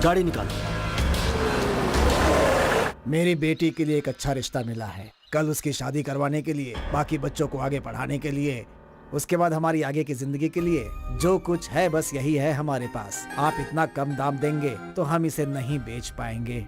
गाड़ी निकालो। मेरी बेटी के लिए एक अच्छा रिश्ता मिला है। कल उसकी शादी करवाने के लिए, बाकी बच्चों को आगे पढ़ाने के लिए, उसके बाद हमारी आगे की जिंदगी के लिए जो कुछ है बस यही है हमारे पास। आप इतना कम दाम देंगे तो हम इसे नहीं बेच पाएंगे।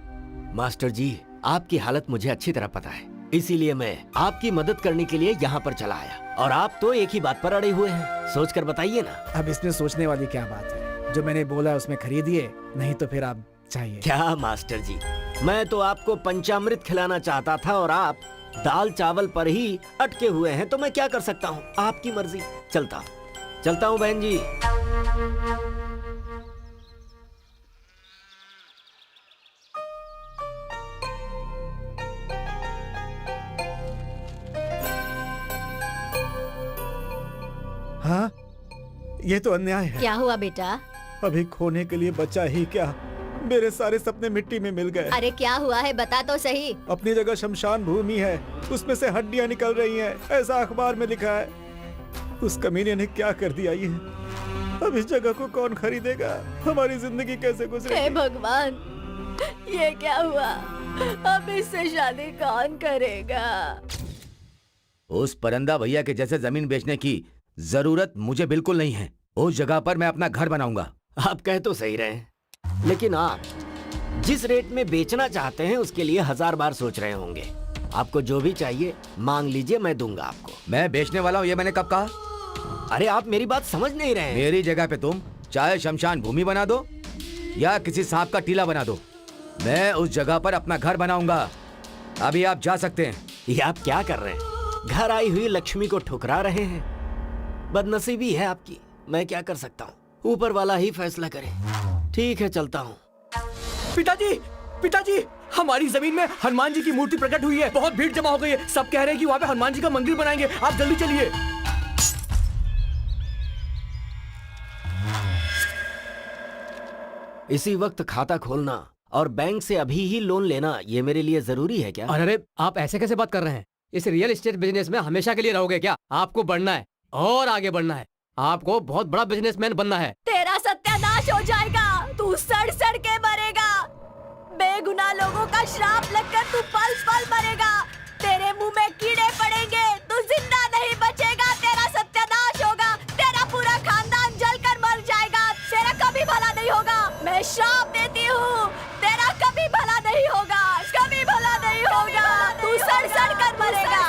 मास्टर जी, आपकी हालत मुझे अच्छी तरह पता है, इसीलिए मैं आपकी मदद करने के लिए यहाँ पर चला आया। और आप तो एक ही बात पर अड़े हुए हैं, सोचकर बताइए ना। अब इसमें सोचने वाली क्या बात है? जो मैंने बोला है उसमें खरीदिए, नहीं तो फिर आप चाहिए। क्या मास्टर जी, मैं तो आपको पंचामृत खिलाना चाहता था और आप दाल चावल पर ही अटके हुए हैं, तो मैं क्या कर सकता हूँ? आपकी मर्जी। चलता हूँ बहन जी। हाँ, ये तो अन्याय है। क्या हुआ बेटा? अभी खोने के लिए बचा ही क्या, मेरे सारे सपने मिट्टी में मिल गए। अरे क्या हुआ है, बता तो सही। अपनी जगह शमशान भूमि है, उसमें से हड्डियां निकल रही हैं, ऐसा अखबार में लिखा है। उस कमीने ने क्या कर दिया ये? अब इस जगह को कौन खरीदेगा? हमारी जिंदगी कैसे गुजरेगी? हे भगवान, ये क्या हुआ? अब इससे शादी कौन करेगा? उस परंदा भैया के जैसे जमीन बेचने की जरूरत मुझे बिल्कुल नहीं है। उस जगह पर मैं अपना घर बनाऊंगा। आप कह तो सही रहे हैं, लेकिन आप जिस रेट में बेचना चाहते हैं उसके लिए 1000 बार सोच रहे होंगे। आपको जो भी चाहिए मांग लीजिए, मैं दूंगा आपको। मैं बेचने वाला हूँ ये मैंने कब कहा? अरे आप मेरी बात समझ नहीं रहे हैं। मेरी जगह पे तुम चाहे शमशान भूमि बना दो या किसी सांप का टीला बना दो, मैं उस जगह पर अपना घर बनाऊंगा। अभी आप जा सकते हैं। ये आप क्या कर रहे हैं? घर आई हुई लक्ष्मी को ठुकरा रहे हैं। बदनसीबी है आपकी, मैं क्या कर सकता हूँ? ऊपर वाला ही फैसला करे। ठीक है, चलता हूँ। पिताजी, हमारी जमीन में हनुमान जी की मूर्ति प्रकट हुई है। बहुत भीड़ जमा हो गई है। सब कह रहे हैं कि वहाँ पे हनुमान जी का मंदिर बनाएंगे। आप जल्दी चलिए। इसी वक्त खाता खोलना और बैंक से अभी ही लोन लेना, ये मेरे लिए जरूरी है क्या? अरे आप ऐसे कैसे बात कर रहे हैं? इस रियल एस्टेट बिजनेस में हमेशा के लिए रहोगे क्या? आपको बढ़ना है और आगे बढ़ना है। आपको बहुत बड़ा बिजनेसमैन बनना है। तेरा सत्यानाश हो जाएगा, तू सड़ सड़ के मरेगा। बेगुनाह लोगों का श्राप लगकर तू पल पल मरेगा। तेरे मुंह में कीड़े पड़ेंगे, तू जिंदा नहीं बचेगा। तेरा सत्यानाश होगा, तेरा पूरा खानदान जलकर मर जाएगा। तेरा कभी भला नहीं होगा। मैं श्राप देती हूँ, तेरा कभी भला नहीं होगा, कभी भला नहीं होगा। तू सड़ सड़ कर मरेगा।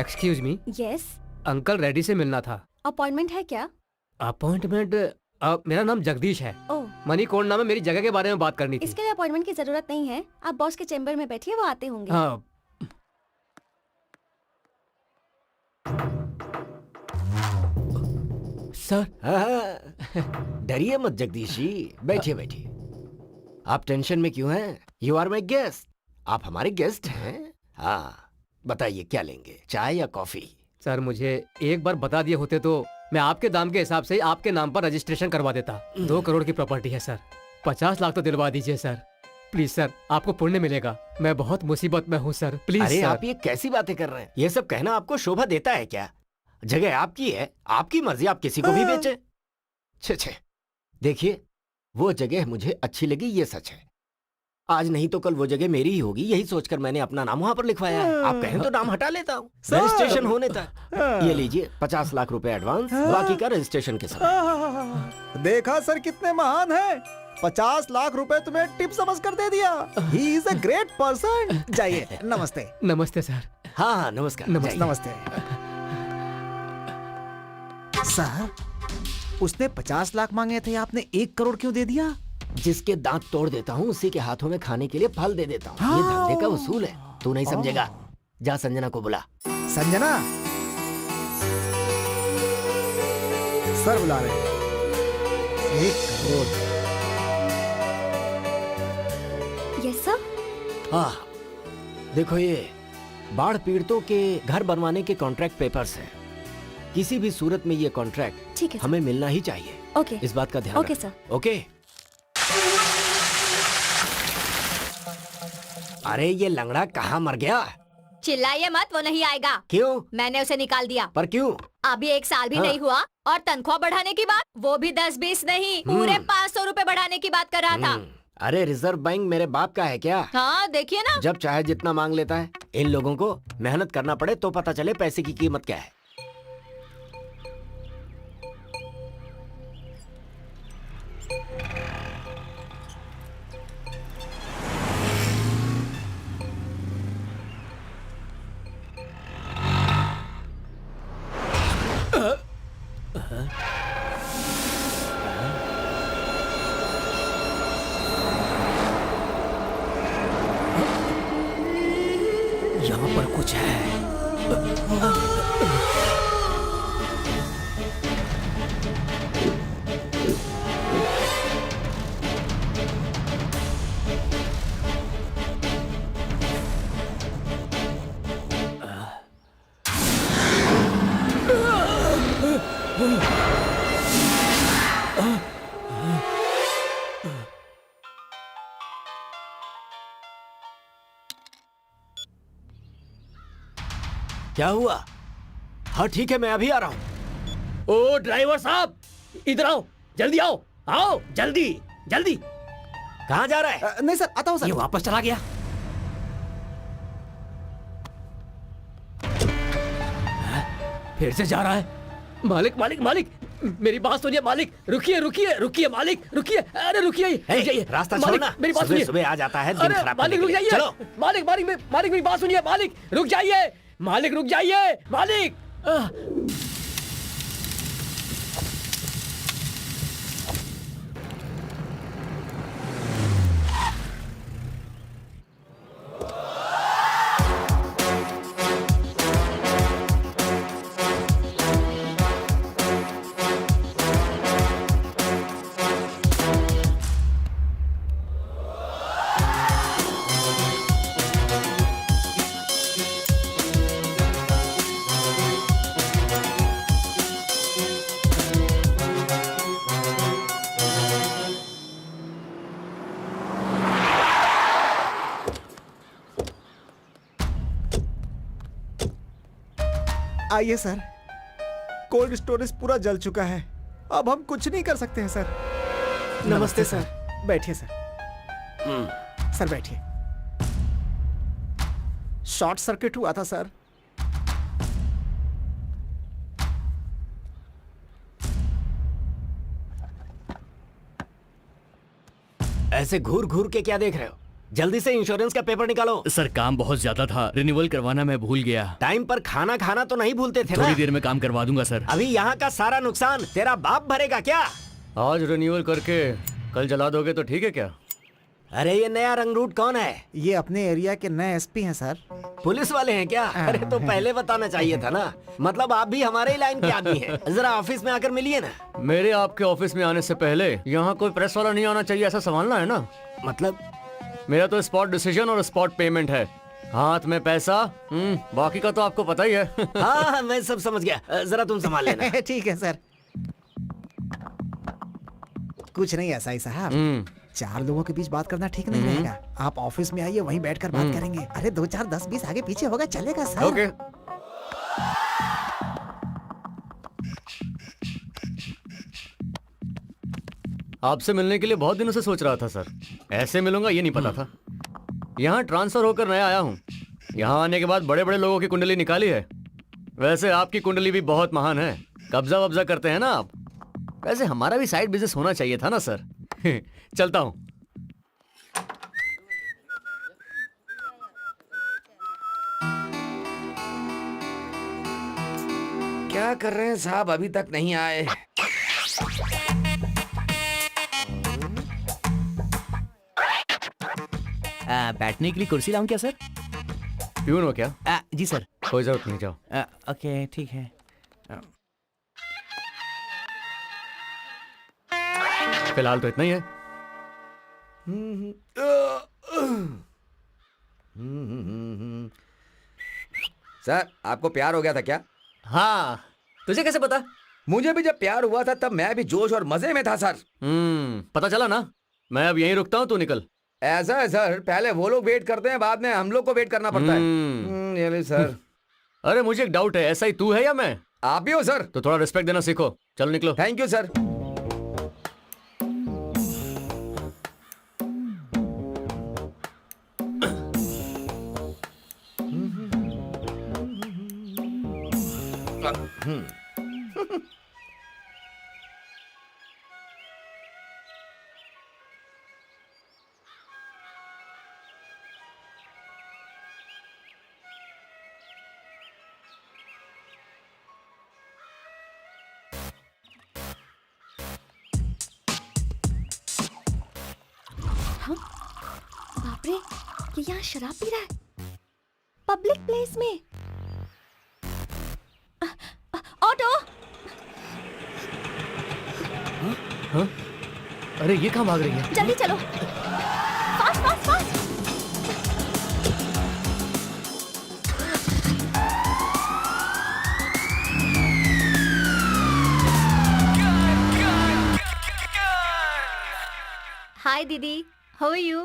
Excuse me. Yes, uncle Reddy से मिलना था। अपॉइंटमेंट है क्या? अपॉइंटमेंट? मेरा नाम जगदीश है। ओह, मनी कोड नाम है। मेरी जगह के बारे में बात करनी थी। इसके लिए अपॉइंटमेंट की जरूरत नहीं है। आप बॉस के चेम्बर में बैठिए, वो आते होंगे। हाँ। सर। डरिए मत जगदीश जी, बैठिए बैठिए। आप टेंशन में क्यों हैं? You are my guest. आप हमारे गेस्ट हैं। हाँ, बताइए क्या लेंगे, चाय या कॉफी? सर मुझे एक बार बता दिए होते तो मैं आपके दाम के हिसाब से आपके नाम पर रजिस्ट्रेशन करवा देता। 2 करोड़ की प्रॉपर्टी है सर। 50 लाख तो दिलवा दीजिए सर, प्लीज सर। आपको पुण्य मिलेगा। मैं बहुत मुसीबत में हूँ सर, प्लीज। अरे सर। आप ये कैसी बातें कर रहे हैं? ये सब कहना आपको शोभा देता है क्या? जगह आपकी है, आपकी मर्जी, आप किसी को भी बेचे। छे छे, देखिए वो जगह मुझे अच्छी लगी, ये सच है। आज नहीं तो कल वो जगह मेरी ही होगी, यही सोचकर मैंने अपना नाम वहाँ पर लिखवाया है। आप कहें तो नाम हटा लेता हूँ रजिस्ट्रेशन होने तक। ये लीजिए 50 लाख रुपए एडवांस, बाकी का रजिस्ट्रेशन के साथ। देखा सर कितने महान हैं। 50 लाख रुपए तुम्हें टिप समझ कर दे दिया। He is a great person. जाइए, नमस्ते। नमस्ते सर। हाँ हाँ नमस्कार। नमस्ते। जाइए। नमस्ते सर, उसने 50 लाख मांगे थे, आपने 1 करोड़ क्यों दे दिया? जिसके दांत तोड़ देता हूँ उसी के हाथों में खाने के लिए फल दे देता हूँ। ये धंधे का उसूल है, तू नहीं समझेगा। जा संजना को बुला। संजना, सर बुला रहे हैं। 1 करोड़। Yes sir. हाँ देखो, ये बाढ़ पीड़ितों के घर बनवाने के कॉन्ट्रैक्ट पेपर्स हैं। किसी भी सूरत में ये कॉन्ट्रैक्ट ठीक है सर। हमें मिलना ही चाहिए। ओके। इस बात का ध्यान ओके रख। सर। ओके। अरे ये लंगड़ा कहाँ मर गया? चिल्लाइए मत, वो नहीं आएगा। क्यों? मैंने उसे निकाल दिया। पर क्यों? अभी 1 साल भी हाँ। नहीं हुआ और तनख्वाह बढ़ाने की बात, वो भी 10-20 नहीं, पूरे 500 रुपए बढ़ाने की बात कर रहा था। अरे रिजर्व बैंक मेरे बाप का है क्या? हाँ देखिए ना। जब चाहे जितना मांग लेता है। इन लोगों को मेहनत करना पड़े तो पता चले पैसे की कीमत क्या है। यहाँ पर कुछ है। क्या हुआ? हाँ ठीक है, मैं अभी आ रहा हूँ। ओ ड्राइवर साहब, इधर आओ, जल्दी आओ, आओ जल्दी जल्दी। कहाँ जा रहा है? नहीं सर, आता हूँ ये सर। वापस चला गया। फिर से जा रहा है। मालिक मालिक मालिक, मेरी बात सुनिए मालिक। रुकिए रुकिए रुकिए मालिक, रुकिए। अरे रुकिए, रुक जाइए। रास्ता मालिक, छोड़ना। मेरी बात सुबह सुनिए। सुबह आ जाता है दिन अरे खराब मालिक करने रुक के लिए। जाइए। चलो। मालिक मालिक मालिक मेरी बात सुनिए। मालिक रुक जाइए, मालिक रुक जाइए, मालिक। आइए सर, कोल्ड स्टोरेज पूरा जल चुका है, अब हम कुछ नहीं कर सकते हैं सर। नमस्ते सर। बैठिए सर। सर बैठिए। शॉर्ट सर्किट हुआ था सर। ऐसे घूर घूर के क्या देख रहे हो? जल्दी से इंश्योरेंस का पेपर निकालो। सर काम बहुत ज्यादा था, रिन्यूअल करवाना मैं भूल गया। टाइम पर खाना खाना तो नहीं भूलते थे ना? थोड़ी देर में काम करवा दूंगा सर। अभी यहाँ का सारा नुकसान तेरा बाप भरेगा क्या? आज रिन्यूअल करके कल जला दोगे तो ठीक है क्या? अरे ये नया रंगरूट कौन है? ये अपने एरिया के नए एसपी हैं सर। पुलिस वाले हैं क्या? अरे तो पहले बताना चाहिए था ना। मतलब आप भी हमारे ही लाइन के आदमी हैं। जरा ऑफिस में आकर मिलिए ना। मेरे आपके ऑफिस में आने से पहले यहाँ कोई प्रेस वाला नहीं आना चाहिए, ऐसा संभालना है ना? मतलब मेरा तो स्पॉट डिसीजन और स्पॉट पेमेंट है। हाथ में पैसा, बाकी का तो आपको पता ही है। हाँ मैं सब समझ गया। जरा तुम संभाल लेना। ठीक है सर। कुछ नहीं ऐसा ही साहब, 4 लोगों के बीच बात करना ठीक नहीं रहेगा। आप ऑफिस में आइए, वहीं बैठकर बात करेंगे। अरे 2 4 10 20 आगे पीछे होगा, चलेगा सर। ओके। आपसे मिलने के लिए बहुत दिनों से सोच रहा था सर। ऐसे मिलूंगा ये नहीं पता था। यहाँ ट्रांसफर होकर नया आया हूँ। यहाँ आने के बाद बड़े बड़े लोगों की कुंडली निकाली है। वैसे आपकी कुंडली भी बहुत महान है। कब्जा वब्जा करते हैं ना आप। वैसे हमारा भी साइड बिजनेस होना चाहिए था ना सर। चलता हूँ। क्या कर रहे हैं साहब, अभी तक नहीं आए। बैठने के लिए कुर्सी लाऊं क्या सर? प्यून हो क्या? जी सर। कोई जरूरत नहीं, जाओ। ओके ठीक है। फिलहाल तो इतना ही है। सर आपको प्यार हो गया था क्या? हाँ, तुझे कैसे पता? मुझे भी जब प्यार हुआ था तब मैं भी जोश और मजे में था सर। पता चला ना। मैं अब यहीं रुकता हूँ, तू निकल। ऐसा है सर, पहले वो लोग वेट करते हैं, बाद में हम लोग को वेट करना पड़ता है। ये ली सर। अरे मुझे एक डाउट है, ऐसा ही तू है या मैं? आप भी हो सर। तो थोड़ा रिस्पेक्ट देना सीखो। चलो निकलो। Thank you sir. बाप रे, ये यहाँ शराब पी रहा है पब्लिक प्लेस में। ऑटो। हाँ? अरे ये कहाँ भाग रही है? जल्दी चलो, फास्ट फास्ट फास्ट। हाय दीदी, हाउ आर यू?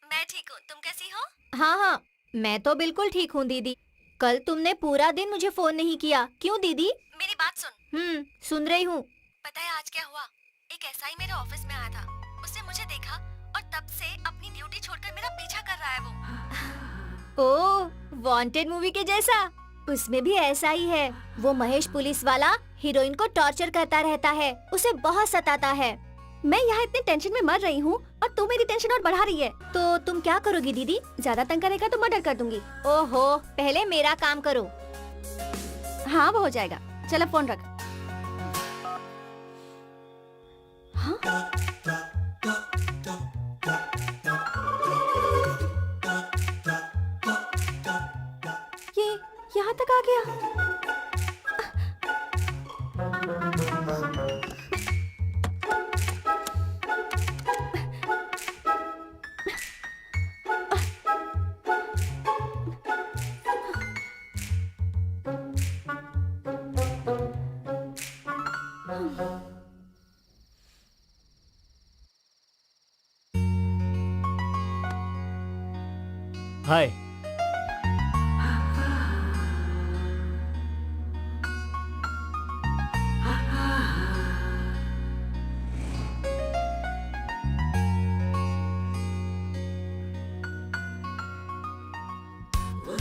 मैं ठीक हूँ, तुम कैसी हो? हाँ हाँ, मैं तो बिल्कुल ठीक हूँ दीदी। कल तुमने पूरा दिन मुझे फोन नहीं किया, क्यों दीदी? मेरी बात सुन। सुन रही हूँ। पता है आज क्या हुआ? एक एसआई मेरे ऑफिस में आया था, उसने मुझे देखा और तब से अपनी ड्यूटी छोड़कर मेरा पीछा कर रहा है वो। ओह, वांटेड मूवी के जैसा। उसमें भी ऐसा ही है। वो महेश पुलिस वाला हीरोइन को टॉर्चर करता रहता है, उसे बहुत सताता है। मैं यहाँ इतने टेंशन में मर रही हूँ और तू मेरी टेंशन और बढ़ा रही है। तो तुम क्या करोगी दीदी? ज्यादा तंग करेगा तो मर्डर कर दूंगी। ओहो, पहले मेरा काम करो। हाँ वो हो जाएगा, चलो फोन रख। हाँ? ये यहाँ तक आ गया। हाय।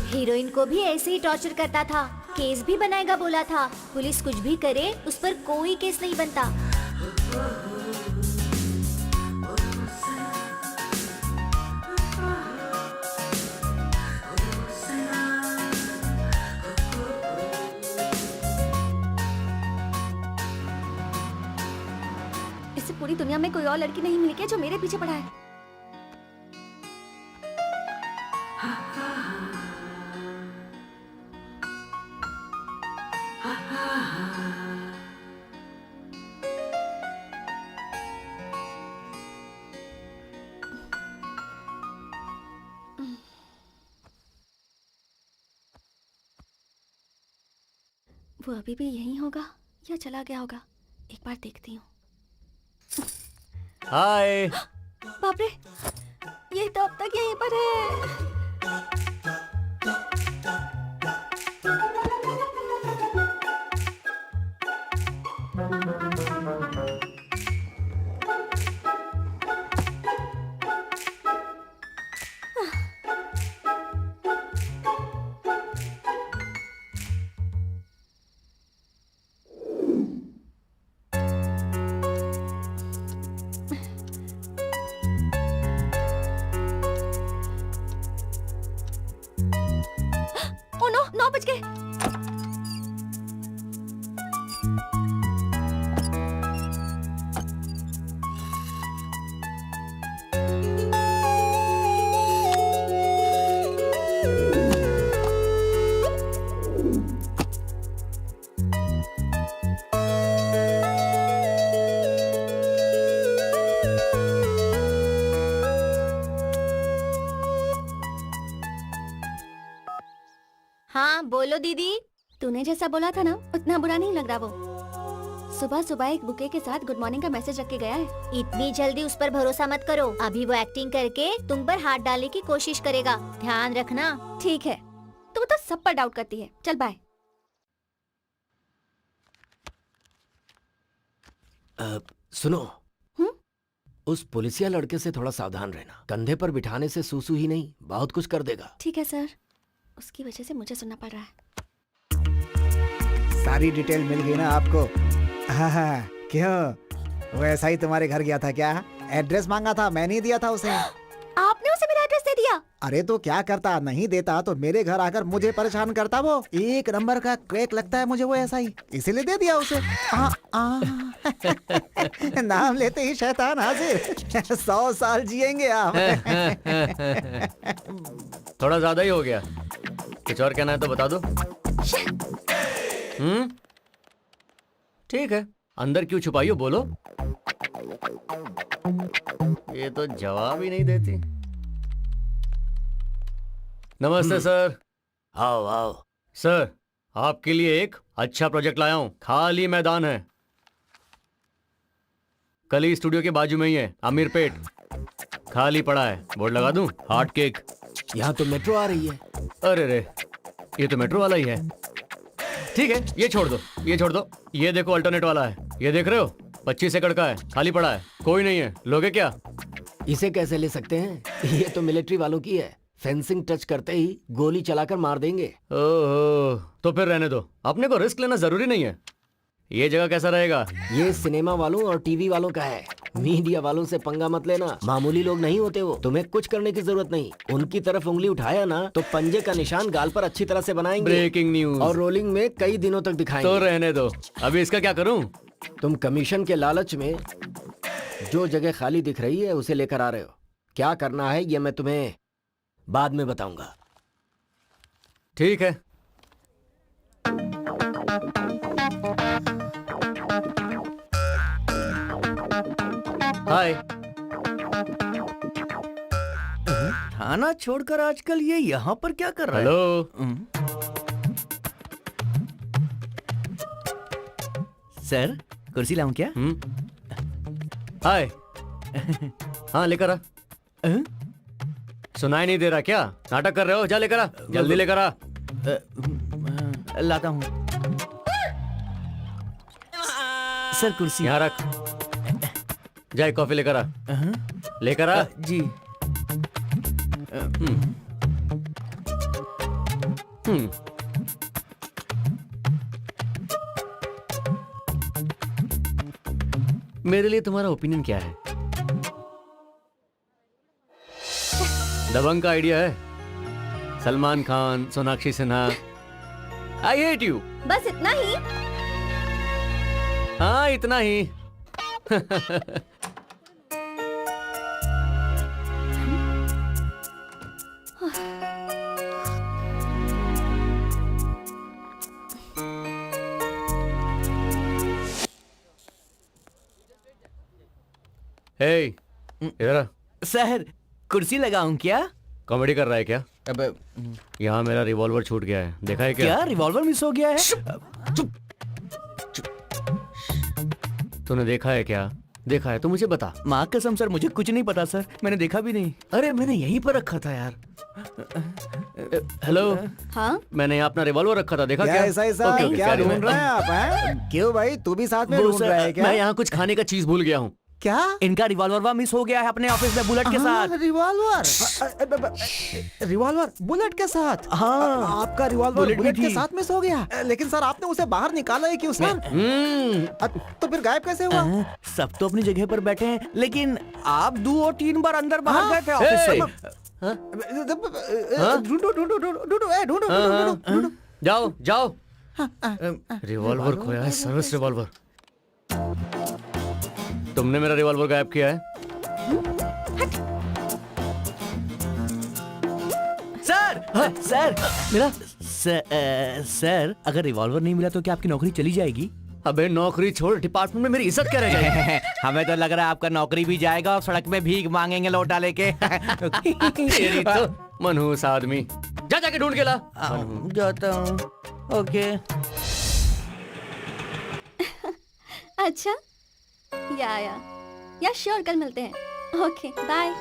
हीरोइन को भी ऐसे ही टॉर्चर करता था, केस भी बनाएगा बोला था। पुलिस कुछ भी करे, उस पर कोई केस नहीं बनता। इससे पूरी दुनिया में कोई और लड़की नहीं मिली क्या जो मेरे पीछे पड़ा है? वो अभी भी यहीं होगा या चला गया होगा? एक बार देखती हूँ। हाय। बाप रे, ये तो अब तक यहीं पर है। ओ नो, 9 बज गए। बोलो दीदी। तूने जैसा बोला था ना उतना बुरा नहीं लग रहा वो। सुबह सुबह एक बुके के साथ गुड मॉर्निंग का मैसेज रख के गया है। इतनी जल्दी उस पर भरोसा मत करो। अभी वो एक्टिंग करके तुम पर हाथ डालने की कोशिश करेगा, ध्यान रखना। ठीक है, तू तो सब पर डाउट करती है। चल बाय। सुनो, हम्म? उस पुलिसिया लड़के से थोड़ा सावधान रहना। कंधे पर बिठाने से सूसू ही नहीं, बहुत कुछ कर देगा। ठीक है सर, उसकी वजह से मुझे सुनना पड़ रहा है। सारी डिटेल मिल गई ना आपको? हाँ, क्यों वो ऐसा ही तुम्हारे घर गया था क्या? एड्रेस मांगा था, मैं नहीं दिया था उसे। आपने उसे मेरा एड्रेस दे दिया? अरे तो क्या करता, नहीं देता तो मेरे घर आकर मुझे परेशान करता। वो एक नंबर का क्रैक लगता है मुझे वो ऐसा ही, इसीलिए दे दिया उसे। नाम लेते ही शैतान हाजिर। 100 साल जिएंगे आप। थोड़ा ज्यादा ही हो गया। कुछ और कहना है तो बता दो। ठीक है, अंदर क्यों छुपाई हो, बोलो। ये तो जवाब ही नहीं देती। नमस्ते सर। आओ आओ। सर, आपके लिए एक अच्छा प्रोजेक्ट लाया हूं। खाली मैदान है, कली स्टूडियो के बाजू में ही है, अमीरपेट। खाली पड़ा है, बोर्ड लगा दूं? Heart cake. यहाँ तो मेट्रो आ रही है। अरे रे, ये तो मेट्रो वाला ही है। ठीक है, ये छोड़ दो, ये छोड़ दो। ये देखो अल्टरनेट वाला है, ये देख रहे हो? 25 एकड़ का है, खाली पड़ा है, कोई नहीं है। लोगे क्या? इसे कैसे ले सकते हैं? ये तो मिलिट्री वालों की है। फेंसिंग टच करते ही गोली चलाकर मार देंगे। ओहो, तो फिर रहने दो, अपने को रिस्क लेना जरूरी नहीं है। ये जगह कैसा रहेगा? ये सिनेमा वालों और टीवी वालों का है। मीडिया वालों से पंगा मत लेना, मामूली लोग नहीं होते वो। तुम्हें कुछ करने की जरूरत नहीं। उनकी तरफ उंगली उठाया ना तो पंजे का निशान गाल पर अच्छी तरह से बनाएंगे। Breaking news. और रोलिंग में कई दिनों तक दिखाएंगे। तो रहने दो, अभी इसका क्या करूं? तुम कमीशन के लालच में जो जगह खाली दिख रही है उसे लेकर आ रहे हो। क्या करना है ये मैं तुम्हें बाद में बताऊंगा। ठीक है। हाय। थाना छोड़कर आजकल ये यहाँ पर क्या कर रहा है? हेलो। सर, कुर्सी लाऊं क्या? हाय। हाँ, लेकर आ। हं? सुनाई नहीं दे रहा क्या? नाटक कर रहे हो? जा लेकर आ, जल्दी लेकर आ। लाता हूँ। सर, कुर्सी। यहाँ रख। जा एक कॉफी लेकर आ। लेकर आ। जी। मेरे लिए तुम्हारा ओपिनियन क्या है? दबंग का आइडिया है? Salman Khan, Sonakshi Sinha. I hate you. बस इतना ही? हाँ, इतना ही। हे, इधर आ। सर, कुर्सी लगाऊं क्या? कॉमेडी कर रहा है क्या? अब यहाँ मेरा रिवॉल्वर छूट गया है, देखा है क्या? क्या रिवॉल्वर मिस हो गया है? तूने देखा है क्या? देखा है तो मुझे बता। माँ कसम सर, मुझे कुछ नहीं पता सर, मैंने देखा भी नहीं। अरे मैंने यहीं पर रखा था यार। हेलो। हाँ, मैंने यहाँ अपना रिवॉल्वर रखा था, देखा क्या क्या? ऐसा ऐसा ओके, ओके, क्या sorry, ढूंढ रहे हैं आप? हैं? क्यों भाई, तू भी साथ में वो ढूंढ सर, रहा है क्या? मैं यहाँ कुछ खाने का चीज भूल गया हूँ। क्या? इनका रिवॉल्वर मिस हो गया है अपने ऑफिस में बुलेट के साथ। रिवॉल्वर? रिवॉल्वर बुलेट के साथ? हाँ। आपका रिवॉल्वर बुलेट भी बुलेट के थी। साथ मिस हो गया? लेकिन सर आपने उसे बाहर निकाला है क्यों सर? तो फिर गायब कैसे हुआ? सब तो अपनी जगह पर बैठे हैं, लेकिन आप 2 और 3 बार अंदर बाहर गए थे ऑफिस से। ढूंढो ढूंढो ढूंढो ढूंढो ढूंढो ढूंढो ढूंढो। जाओ जाओ। रिवॉल्वर खोया है, सर्विस रिवॉल्वर। तुमने मेरा रिवॉल्वर गायब किया है? सर, सर मिला। सर, अगर रिवॉल्वर नहीं मिला तो क्या आपकी नौकरी चली जाएगी? अबे नौकरी छोड़, डिपार्टमेंट में मेरी इज्जत क्या रह जाएगी? हमें तो लग रहा है आपका नौकरी भी जाएगा और सड़क में भीख मांगेंगे लौटा लेके। तेरी तो मनहूस आदमी। जा जाके ढूंढ के ला। जाता हूँ। ओके। अच्छा, या श्योर, कल मिलते हैं। Okay, bye.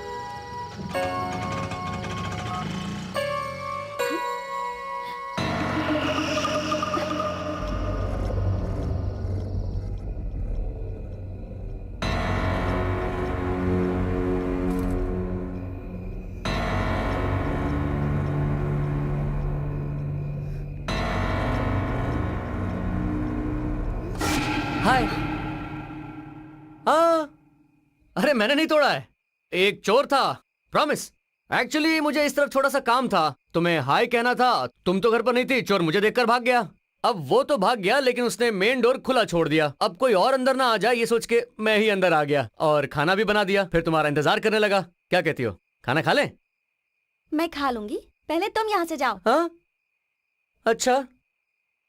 हाय। अरे मैंने नहीं तोड़ा है, एक चोर था, प्रॉमिस। एक्चुअली मुझे इस तरफ छोटा सा काम था, तुम्हें हाय कहना था। तुम तो घर पर नहीं थी, चोर मुझे देखकर भाग गया। अब वो तो भाग गया, लेकिन उसने मेन डोर खुला छोड़ दिया। अब कोई और अंदर ना आ जाए ये सोच के मैं ही अंदर आ गया और खाना भी बना दिया। फिर तुम्हारा इंतजार करने लगा। क्या कहती हो, खाना खा लें? मैं खा लूंगी, पहले तुम यहाँ से जाओ। हाँ, अच्छा,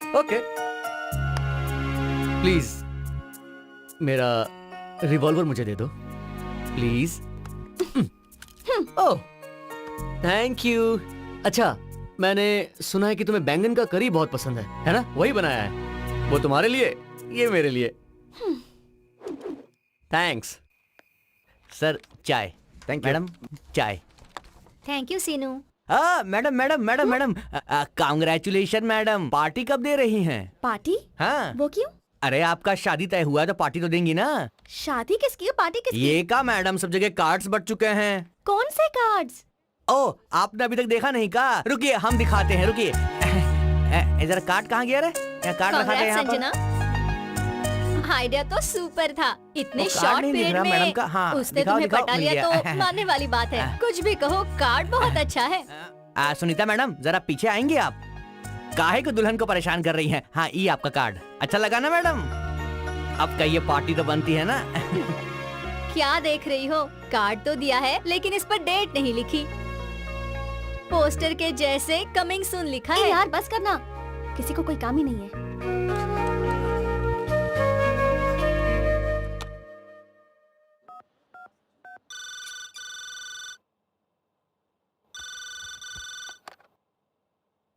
ओके। प्लीज मेरा रिवॉल्वर मुझे दे दो, प्लीज। Oh, thank you. अच्छा, मैंने सुना है कि तुम्हें बैंगन का करी बहुत पसंद है ना? वही बनाया है, वो तुम्हारे लिए, ये मेरे लिए। थैंक्स। सर चाय। थैंक यू मैडम चाय। Thank you Seenu. Madam madam madam madam, congratulation madam. Party कब दे रही हैं? पार्टी? हाँ। वो क्यों? अरे आपका शादी तय हुआ है तो पार्टी तो देंगी ना। शादी किसकी है, पार्टी किसकी? ये का मैडम, सब जगह कार्ड्स बट चुके हैं। कौन से कार्ड्स? ओ, आपने अभी तक देखा नहीं का? रुकिए हम दिखाते हैं, रुकिए। इधर कार्ड कहाँ गया रे? कार्ड रखा है यहाँ पर। संजना, आइडिया तो सुपर था। इतने वो कार्ड शॉर्ट नहीं दिख पीरियड रहा मैडम में का। हाँ, उसने दिखाओ, तुम्हें दिखाओ, पटा मिल लिया गया। तो मानने वाली बात है। कुछ भी कहो, कार्ड बहुत अच्छा है। सुनीता मैडम जरा पीछे आएंगे आप? काहे को दुल्हन को परेशान कर रही हैं? हाँ, ये आपका कार्ड अच्छा लगा ना मैडम? अब कहिए पार्टी तो बनती है ना? क्या देख रही हो, कार्ड तो दिया है लेकिन इस पर डेट नहीं लिखी। पोस्टर के जैसे कमिंग सून लिखा है। यार बस करना, किसी को कोई काम ही नहीं है।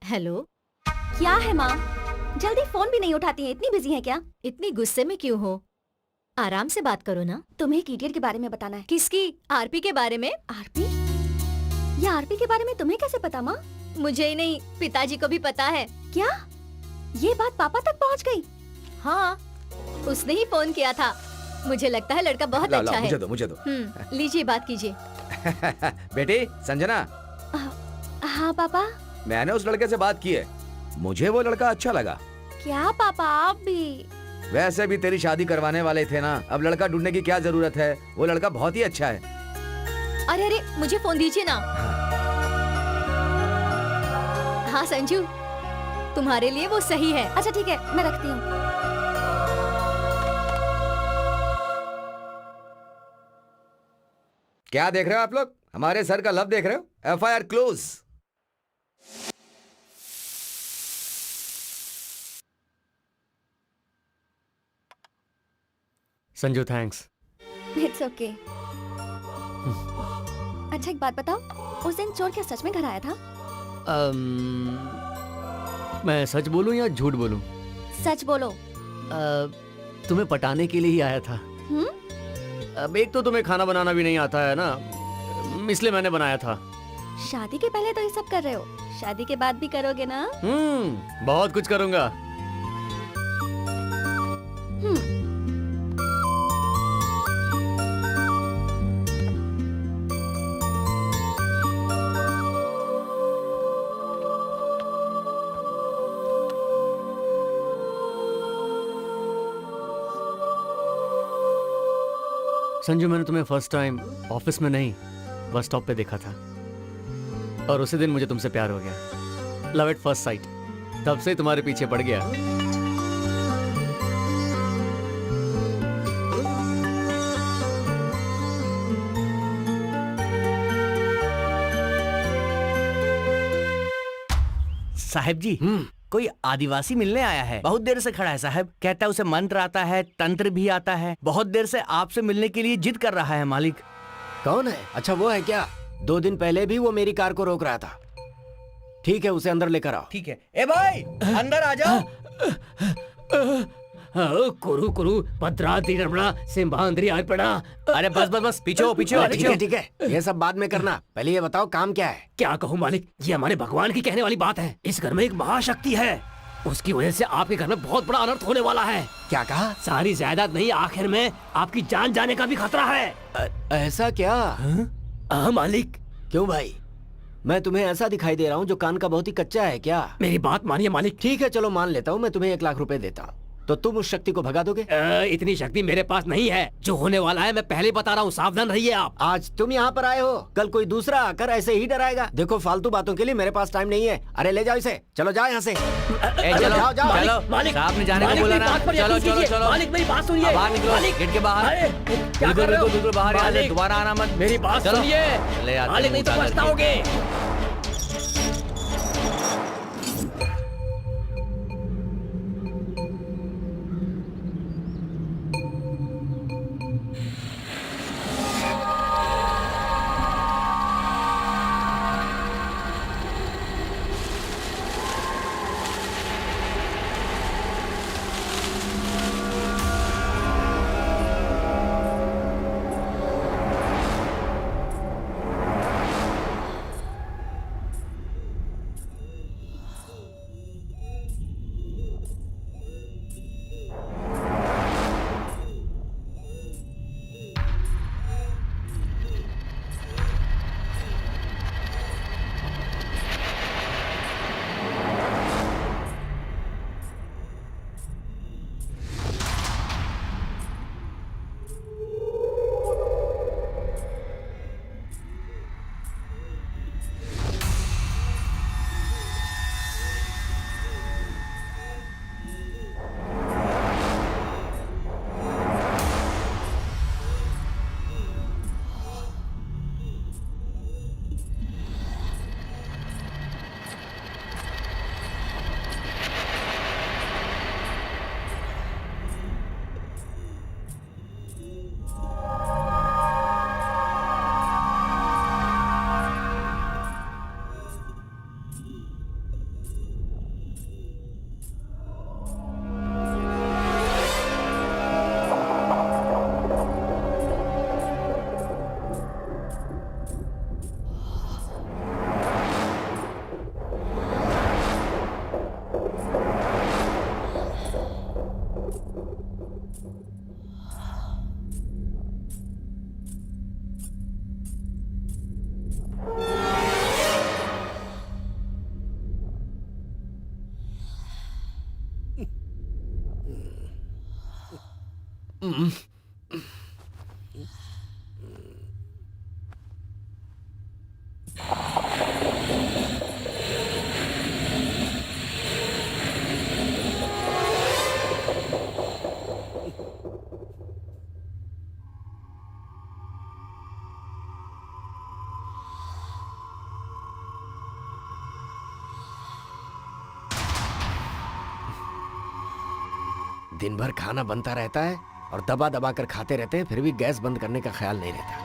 हेलो, क्या है माँ, जल्दी फोन भी नहीं उठाती है, इतनी बिजी है क्या? इतनी गुस्से में क्यों हो? आराम से बात करो ना। तुम्हें एक इडियट के बारे में बताना है। किसकी? आरपी के बारे में? आरपी? ये आरपी के बारे में तुम्हें कैसे पता माँ? मुझे ही नहीं, पिताजी को भी पता है। क्या ये बात पापा तक पहुँच गई? हाँ, उसने ही फोन किया था। मुझे लगता है लड़का बहुत ला, अच्छा ला, है। मुझे दो, मुझे दो। लीजिए, बात कीजिए। बेटी संजना, हाँ पापा। मैंने उस लड़के से बात की है, मुझे वो लड़का अच्छा लगा। क्या पापा, आप भी? वैसे भी तेरी शादी करवाने वाले थे ना, अब लड़का ढूंढने की क्या जरूरत है? वो लड़का बहुत ही अच्छा है। अरे अरे, मुझे फोन दीजिए ना। हाँ संजू, तुम्हारे लिए वो सही है। अच्छा ठीक है, मैं रखती हूँ। क्या देख रहे हो आप लोग? हमारे सर का लव देख रहे हो? FIR close. Sanju thanks. It's okay. अच्छा एक बात बताओ, उस दिन चोर क्या सच में घर आया था? मैं सच बोलूं या झूठ बोलूं? सच बोलो। तुम्हें पटाने के लिए ही आया था। अब एक तो तुम्हें खाना बनाना भी नहीं आता है ना, इसलिए मैंने बनाया था। शादी के पहले तो ये सब कर रहे हो, शादी के बाद भी करोगे ना? बहुत कुछ करूंगा। संजू, मैंने तुम्हें फर्स्ट टाइम ऑफिस में नहीं, बस स्टॉप पे देखा था और उसी दिन मुझे तुमसे प्यार हो गया। Love at first sight. तब से तुम्हारे पीछे पड़ गया। साहब जी, कोई आदिवासी मिलने आया है, बहुत देर से खड़ा है साहब। कहता है उसे मंत्र आता है, तंत्र भी आता है। बहुत देर से आपसे मिलने के लिए जिद कर रहा है मालिक। कौन है? अच्छा वो है क्या? 2 दिन पहले भी वो मेरी कार को रोक रहा था। ठीक है, उसे अंदर लेकर आओ। ठीक है। ए भाई, अंदर आ जाओ। कुरु कुरु भद्राद्रि रमणा सिंहाद्रि अर्पणा। अरे बस बस बस, पीछे हो, पीछे हो, ठीक पीछे है हो। ठीक है, ये सब बाद में करना, पहले ये बताओ काम क्या है। क्या कहूँ मालिक, ये हमारे भगवान की कहने वाली बात है। इस घर में एक महाशक्ति है, उसकी वजह से आपके घर में बहुत बड़ा अनर्थ होने वाला है। क्या कहा? सारी जायदाद नहीं, आखिर में आपकी जान जाने का भी खतरा है। ऐसा क्या? हाँ मालिक। क्यों भाई, मैं तुम्हें ऐसा दिखाई दे रहा हूँ जो कान का बहुत ही कच्चा है क्या? मेरी बात मानिए मालिक। ठीक है चलो मान लेता हूँ, मैं तुम्हें 1 लाख रुपए देता हूँ, तो तुम उस शक्ति को भगा दोगे? इतनी शक्ति मेरे पास नहीं है। जो होने वाला है मैं पहले बता रहा हूँ, सावधान रहिए आप। आज तुम यहाँ पर आए हो, कल कोई दूसरा आकर ऐसे ही डराएगा। देखो फालतू बातों के लिए मेरे पास टाइम नहीं है। अरे ले जाओ इसे, चलो जाओ यहाँ से। ए, चलो जाओ, जाओ। चलो, मालिक, साहब ने जाने को मालिक, बोला मेरी ना। बात पर चलो यकीन चलो कीजिए। चलो, मालिक मेरी बात सुनिए। बाहर निकलो, मालिक, गेट के बाहर। अरे, क्या बिल्कुल कर रहे हो? बिल्कुल बिल्कुल बाहर आ जाओ, मालिक, दोबारा आना मत। मेरी बात चलो। सुनिए चले आते मालिक, हैं, नहीं तो मुंह उतार पछताओगे। दिन भर खाना बनता रहता है और दबा दबा कर खाते रहते हैं, फिर भी गैस बंद करने का ख्याल नहीं रहता।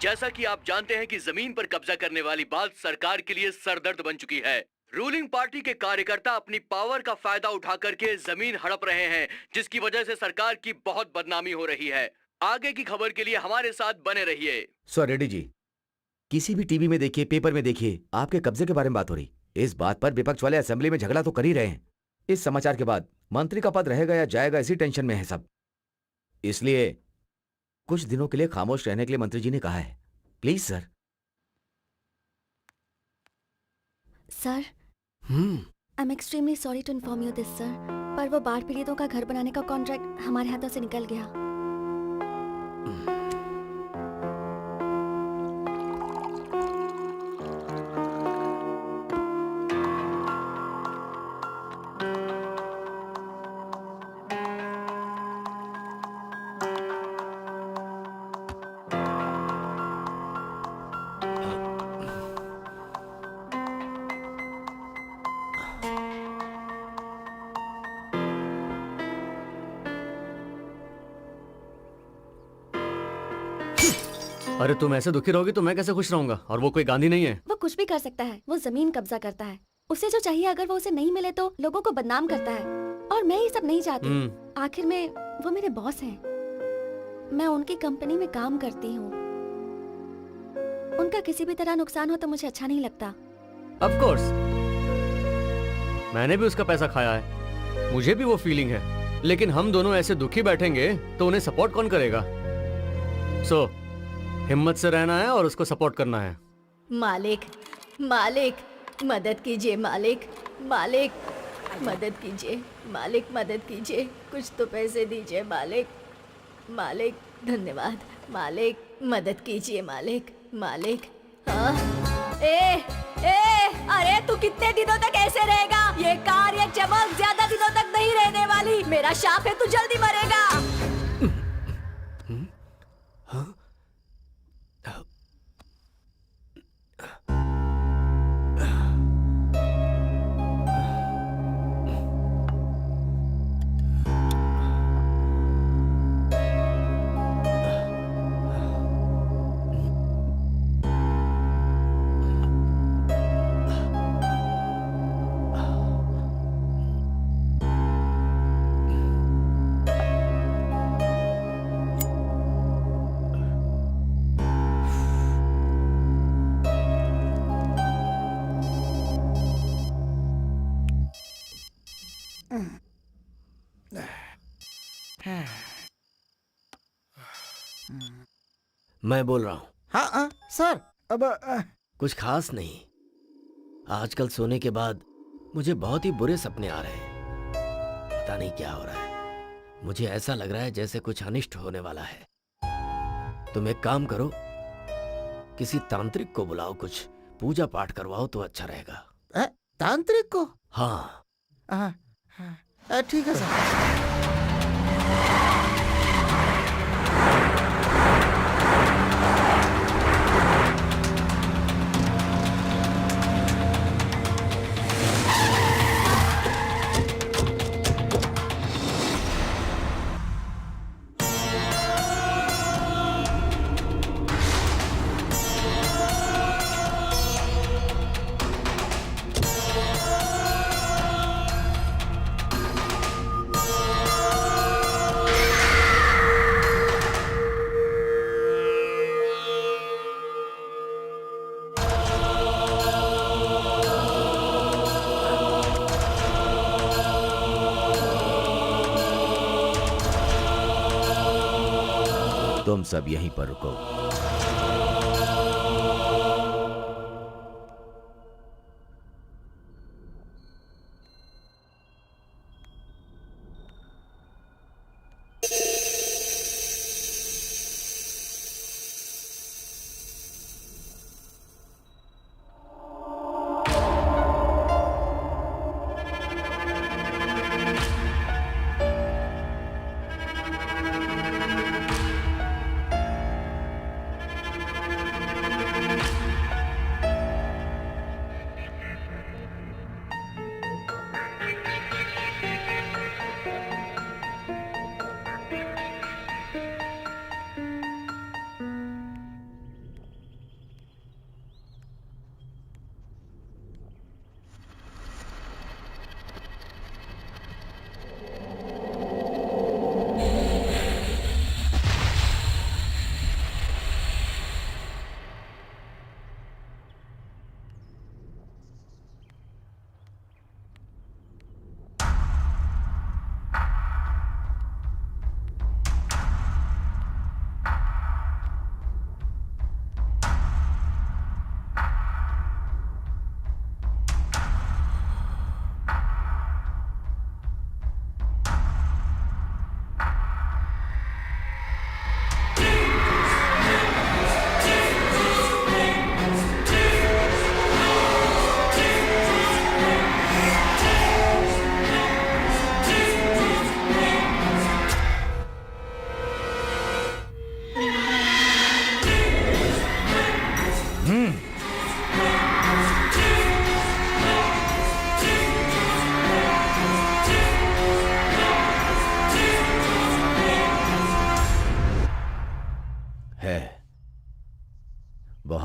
जैसा कि आप जानते हैं कि जमीन पर कब्जा करने वाली बात सरकार के लिए सरदर्द बन चुकी है। रूलिंग पार्टी के कार्यकर्ता अपनी पावर का फायदा उठा करके जमीन हड़प रहे हैं, जिसकी वजह से सरकार की बहुत बदनामी हो रही है। आगे की खबर के लिए हमारे साथ बने रहिए। सर रेड्डी जी, किसी भी टीवी में देखिए, पेपर में देखिए, आपके कब्जे के बारे में बात हो रही। इस बात पर विपक्ष वाले असेंबली में झगड़ा तो कर ही रहे हैं। इस समाचार के बाद मंत्री का पद रहेगा या जाएगा, इसी टेंशन में है सब। इसलिए कुछ दिनों के लिए खामोश रहने के लिए मंत्री जी ने कहा है। Please sir. Sir, I am extremely sorry to inform you this sir, पर वो बाढ़ पीड़ितों का घर बनाने का कॉन्ट्रैक्ट हमारे हाथों से निकल गया। अरे तुम ऐसे दुखी रहोगी तो मैं कैसे खुश रहूंगा? और वो कोई गांधी नहीं है। वो कुछ भी कर सकता है, वो जमीन कब्जा करता है। उसे जो चाहिए अगर वो उसे नहीं मिले तो लोगों को बदनाम करता है, और मैं ये सब नहीं चाहती। आखिर में वो मेरे बॉस हैं, मैं उनकी कंपनी में काम करती हूँ। उनका किसी भी तरह नुकसान हो तो मुझे अच्छा नहीं लगता। ऑफ कोर्स, मैंने भी उसका पैसा खाया है, मुझे भी वो फीलिंग है। लेकिन हम दोनों ऐसे दुखी बैठेंगे तो उन्हें सपोर्ट कौन करेगा? सो हिम्मत से रहना है और उसको सपोर्ट करना है। मालिक, मालिक मदद कीजिए, मालिक, मालिक मदद कीजिए, मालिक मदद कीजिए, कुछ तो पैसे दीजिए मालिक, मालिक धन्यवाद, मालिक मदद कीजिए, मालिक, मालिक। हाँ अरे तू कितने दिनों तक ऐसे रहेगा? ये कार ये चमक ज्यादा दिनों तक नहीं रहने वाली। मेरा शाप है, तू जल्दी मरेगा। मैं बोल रहा हूँ। हाँ सर, अब कुछ खास नहीं। आजकल सोने के बाद मुझे बहुत ही बुरे सपने आ रहे हैं। पता नहीं क्या हो रहा है। मुझे ऐसा लग रहा है जैसे कुछ अनिष्ट होने वाला है। तुम एक काम करो, किसी तांत्रिक को बुलाओ, कुछ पूजा पाठ करवाओ तो अच्छा रहेगा। तांत्रिक को? हाँ ठीक है सर। तुम सब यहीं पर रुको।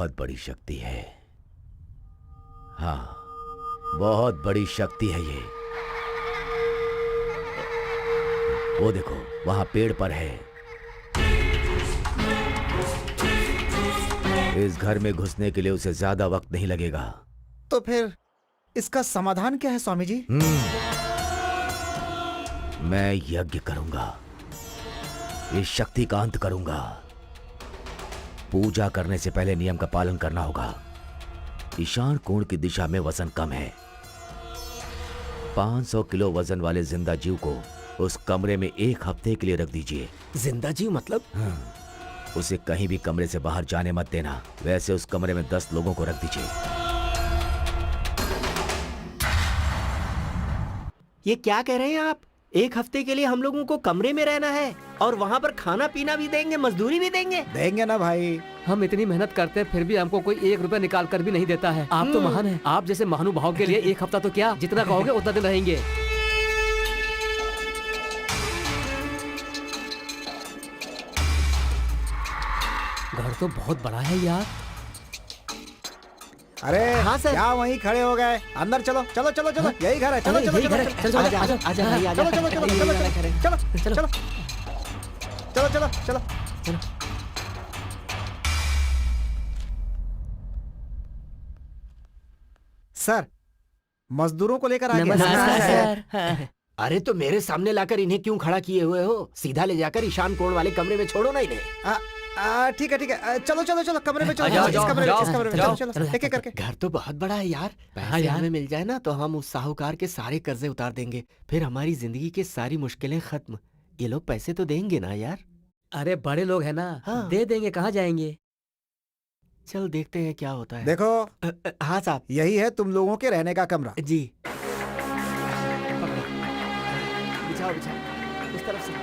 बहुत बड़ी शक्ति है। हाँ, बहुत बड़ी शक्ति है ये। वो देखो, वहां पेड़ पर है। इस घर में घुसने के लिए उसे ज्यादा वक्त नहीं लगेगा। तो फिर इसका समाधान क्या है स्वामी जी? मैं यज्ञ करूंगा, इस शक्ति का अंत करूंगा। पूजा करने से पहले नियम का पालन करना होगा। ईशान कोण की दिशा में वजन कम है। 500 किलो वजन वाले जिंदा जीव को उस कमरे में 1 हफ्ते के लिए रख दीजिए। जिंदा जीव मतलब? उसे कहीं भी कमरे से बाहर जाने मत देना। वैसे उस कमरे में 10 लोगों को रख दीजिए। ये क्या कह रहे हैं आप? 1 हफ्ते के लिए हम लोगों को कमरे में रहना है और वहाँ पर खाना पीना भी देंगे, मजदूरी भी देंगे? देंगे ना भाई। हम इतनी मेहनत करते हैं फिर भी हमको कोई 1 रुपया निकाल कर भी नहीं देता है। आप तो महान हैं। आप जैसे महानुभाव के लिए 1 हफ्ता तो क्या, जितना कहोगे उतना दिन रहेंगे। घर तो बहुत बड़ा है यार। अरे हाँ सर। क्या वहीं खड़े हो गए? अंदर चलो चलो चलो चलो, यही घर है। चलो चलो यही चलो घर है। चलो चलो, आजा, आजा, आजा भाई, आजा। चलो चलो चलो चलो चलो चलो चलो चलो चलो चलो चलो। सर, मजदूरों को लेकर आ गए। नमस्कार सर। अरे तो मेरे सामने लाकर इन्हें क्यों खड़ा किए हुए हो? सीधा ले जाकर ईशान कोण वाले कमरे में छोड़ो ना इन्हें। ठीक है ठीक है, चलो चलो चलो कमरे में चलो। जाओ, इस जाओ, कमरे में, जाओ, इस कमरे में, जाओ, चलो चलो एक एक करके। घर तो बहुत बड़ा है यार। पैसे यार। हमें मिल जाए ना तो हम उस साहूकार के सारे कर्जे उतार देंगे। फिर हमारी जिंदगी की सारी मुश्किलें खत्म। ये लोग पैसे तो देंगे ना यार? अरे बड़े लोग हैं ना, हाँ। दे देंगे, कहाँ जाएंगे। चल देखते हैं क्या होता है। देखो, हाँ साहब यही है तुम लोगों के रहने का कमरा। जी। बिछाओ बिछाओ उस तरफ से।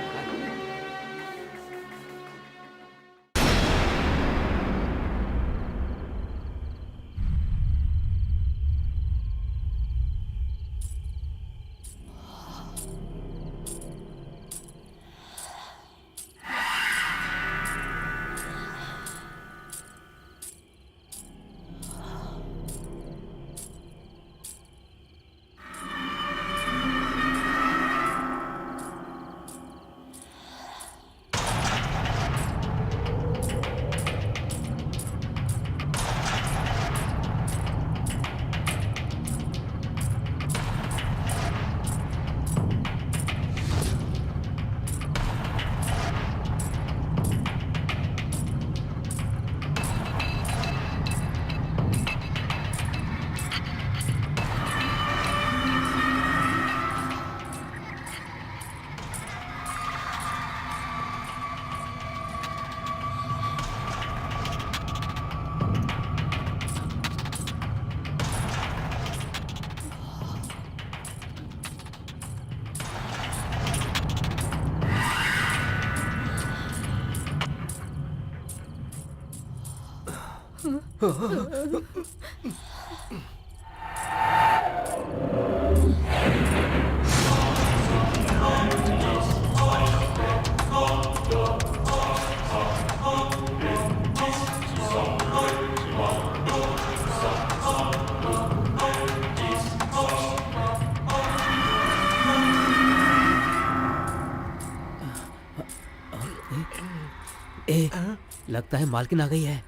लगता है मालकिन आ गई है।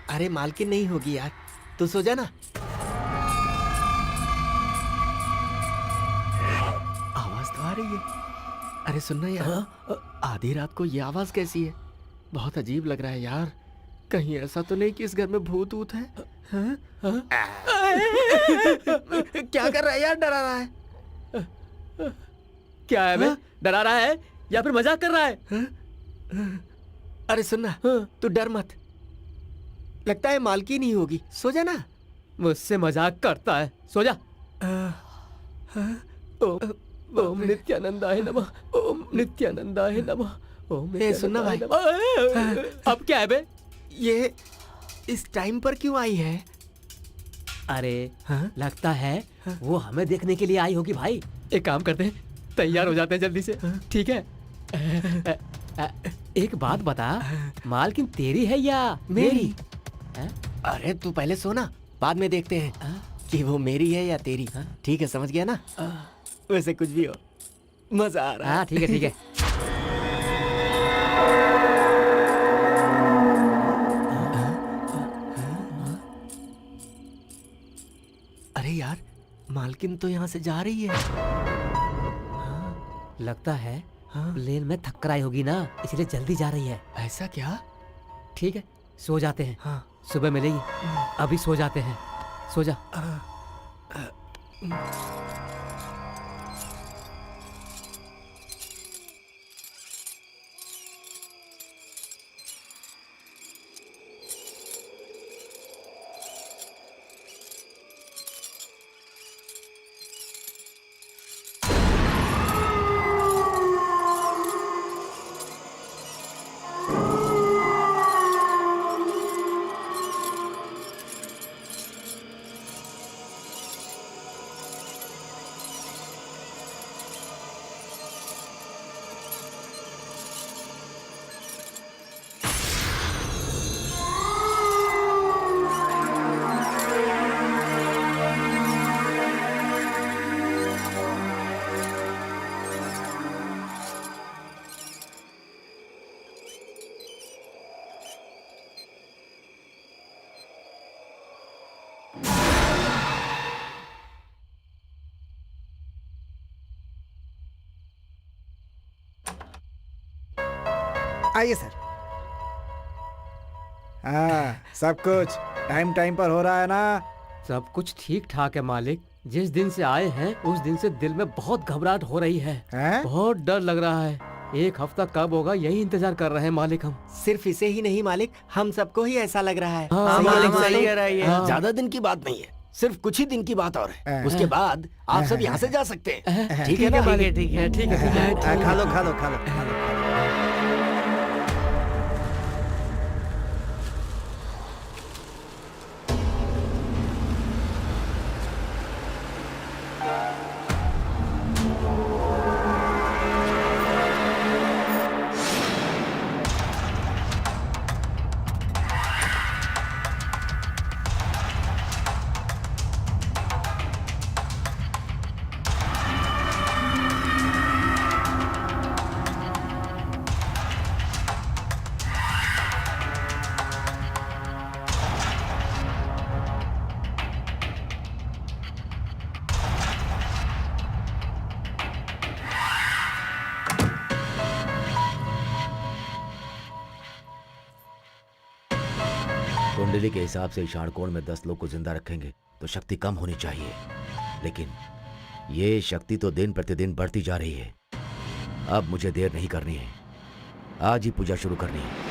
अरे मालकिन नहीं होगी यार, तू सो जा ना। आवाज तो आ रही है। अरे सुनना यार, आधी रात को ये आवाज कैसी है? बहुत अजीब लग रहा है यार। कहीं ऐसा तो नहीं कि इस घर में भूत ऊत है? हाँ? हाँ? क्या कर रहा है यार? डरा रहा है? क्या है बे? डरा रहा है या फिर मजाक कर रहा है? अरे सुनना, तू डर मत। लगता है मालकिन ही होगी। सो जा ना। मुझसे मजाक करता है। सो जा। ओम नित्यानंदाय नमः। ओम नित्यानंदाय नमः। ओम सुनना भाई। अब क्या है बे? ये इस टाइम पर क्यों आई है? अरे हाँ? लगता है वो हमें देखने के लिए आई होगी भाई। एक काम करते हैं, तैयार हो जाते हैं जल्दी से। ठीक है? एक बात बता, मालकिन तेरी है या मेरी? अरे तू पहले सोना, बाद में देखते हैं कि वो मेरी है या तेरी। ठीक है, समझ गया ना? वैसे कुछ भी हो, मजा आ रहा है। हाँ ठीक है ठीक है। अरे यार, मालकिन तो यहाँ से जा रही है। लगता है हाँ। प्लेन में थक्कर आई होगी ना, इसलिए जल्दी जा रही है। ऐसा क्या? ठीक है, सो जाते हैं। हाँ। सुबह मिलेगी। अभी सो जाते हैं, सो जा। आइए सर। हाँ, सब कुछ टाइम टाइम पर हो रहा है ना? सब कुछ ठीक ठाक है मालिक। जिस दिन से आए हैं उस दिन से दिल में बहुत घबराहट हो रही है। हैं? बहुत डर लग रहा है। एक हफ्ता कब होगा यही इंतजार कर रहे हैं मालिक हम। सिर्फ इसे ही नहीं मालिक, हम सबको ही ऐसा लग रहा है। हाँ, मालिक हाँ, सही कह रहा है ये। हाँ। ज्यादा दिन की बात नहीं है, सिर्फ कुछ ही दिन की बात और है। उसके बाद आप सब यहाँ से जा सकते हैं। ठीक है ना? ठीक है ठीक है ठीक है। खा लो खा लो खा लो खा लो। कुंडली के हिसाब से ईशान में 10 लोग को जिंदा रखेंगे तो शक्ति कम होनी चाहिए, लेकिन ये शक्ति तो दिन प्रतिदिन बढ़ती जा रही है। अब मुझे देर नहीं करनी है, आज ही पूजा शुरू करनी है।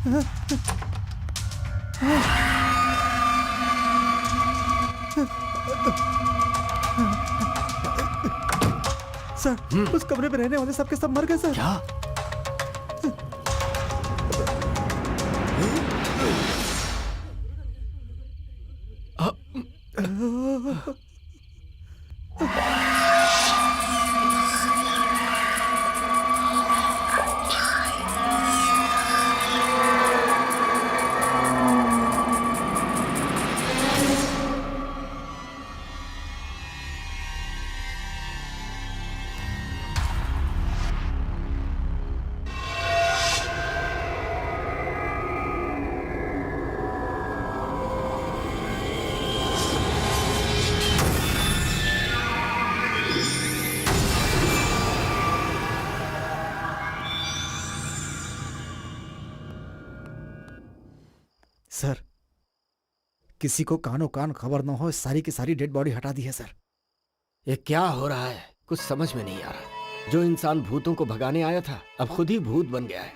सर, उस कमरे में रहने वाले सबके सब मर गए सर। क्या? सर, किसी को कानो कान खबर न हो, सारी की सारी डेड बॉडी हटा दी है सर। ये क्या हो रहा है? कुछ समझ में नहीं आ रहा। जो इंसान भूतों को भगाने आया था अब खुद ही भूत बन गया है।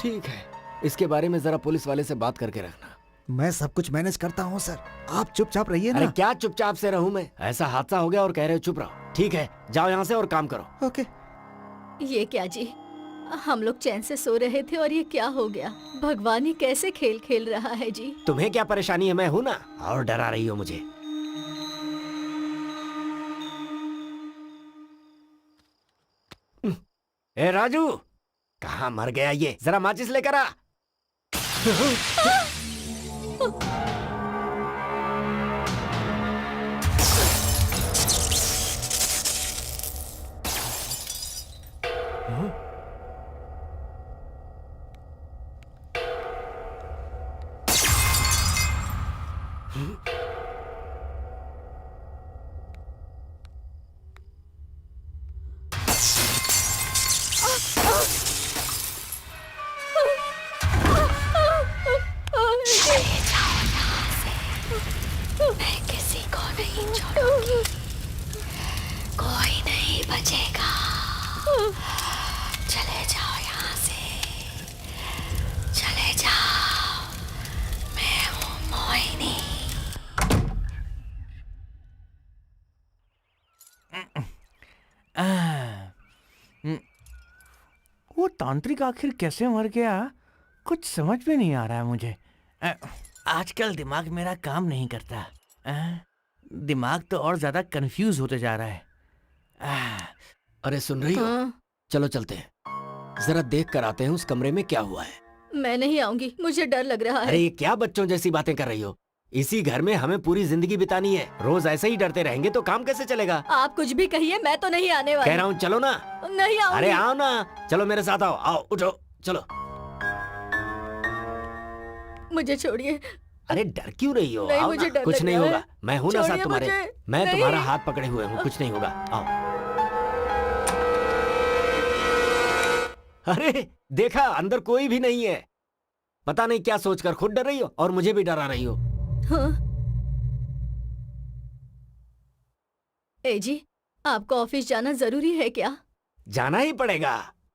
ठीक है, इसके बारे में जरा पुलिस वाले से बात करके रखना। मैं सब कुछ मैनेज करता हूँ सर, आप चुपचाप रहिए अरे ना। क्या चुपचाप से रहूं मैं? ऐसा हादसा हो गया और कह रहे हो चुप रहो। ठीक है, जाओ यहाँ से और काम करो। ओके। ये क्या जी, हम लोग चैन से सो रहे थे और ये क्या हो गया? भगवान ही कैसे खेल खेल रहा है जी। तुम्हें क्या परेशानी है? मैं हूं ना, और डरा रही हो मुझे। ए राजू, कहाँ मर गया ये? जरा माचिस लेकर आ। मैं किसी को नहीं छोड़ूंगी, कोई नहीं बचेगा। चले जाओ यहाँ से, चले जाओ। मैं हूँ मोहिनी। वो तांत्रिक आखिर कैसे मर गया, कुछ समझ में नहीं आ रहा है मुझे। आजकल दिमाग मेरा काम नहीं करता। दिमाग तो और ज्यादा कंफ्यूज होते जा रहा है। अरे सुन रही हो? चलो चलते हैं, जरा देख कर आते हैं उस कमरे में क्या हुआ है। मैं नहीं आऊंगी, मुझे डर लग रहा अरे है। ये क्या बच्चों जैसी बातें कर रही हो? इसी घर में हमें पूरी जिंदगी बितानी है। रोज ऐसे ही डरते रहेंगे तो काम कैसे चलेगा? आप कुछ भी कहिए, मैं तो नहीं आने वाली। कह रहा हूँ चलो ना। नहीं आऊंगी। अरे आओ ना, चलो मेरे साथ आओ। आओ उठो, चलो। मुझे छोड़िए। अरे डर क्यों रही हो? नहीं, आओ मुझे ना, डर कुछ लग नहीं रहा होगा। है। मैं हूँ ना साथ छोड़िए तुम्हारे। मुझे। मैं नहीं। तुम्हारा हाथ पकड़े हुए हूँ, कुछ नहीं होगा। आओ। अरे देखा, अंदर कोई भी नहीं है। पता नहीं क्या सोचकर खुद डर रही हो और मुझे भी डरा रही हो। हाँ? ए जी, आपको ऑफिस जाना जरूरी है क्या? जाना ही पड़ेगा,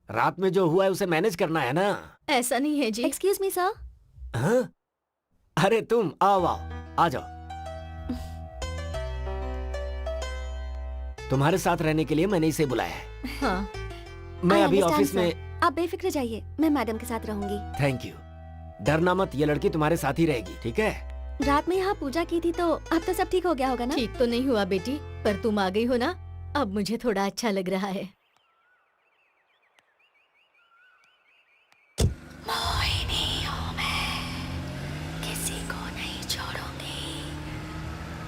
रात में जो हुआ है उसे मैनेज करना है ना। ऐसा नहीं है जी। Excuse me sir. हाँ? अरे तुम आओ आओ, आ जाओ। तुम्हारे साथ रहने के लिए मैंने इसे बुलाया है। हाँ। मैं I अभी understand, ऑफिस sir. में। आप बेफिक्र जाइए, मैं मैडम के साथ रहूंगी। Thank you. डरना मत, ये लड़की तुम्हारे साथ ही रहेगी, ठीक है? रात में यहाँ पूजा की थी तो अब तो सब ठीक हो गया होगा ना? ठीक तो नहीं हुआ बेटी, पर तुम आ गई हो ना, अब मुझे थोड़ा अच्छा लग रहा है। मोहिनी हूँ मैं, किसी को नहीं छोड़ूंगी,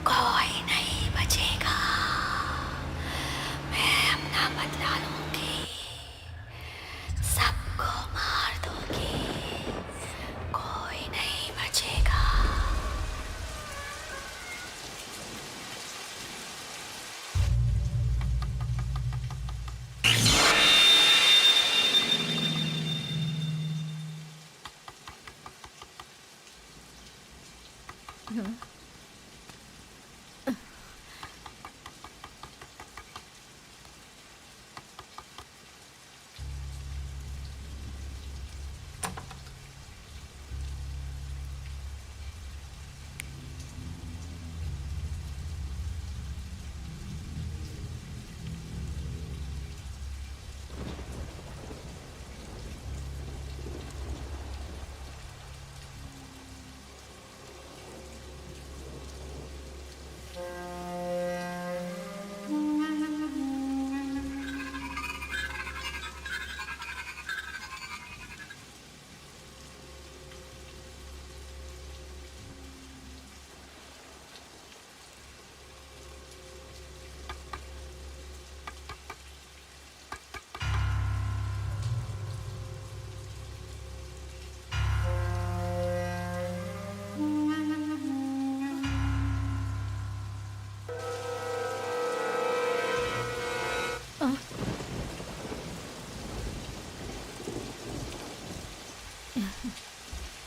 कोई नहीं बचेगा। मैं अपना बदला लूंगी, सबको मार दूंगी, कोई नहीं बचेगा।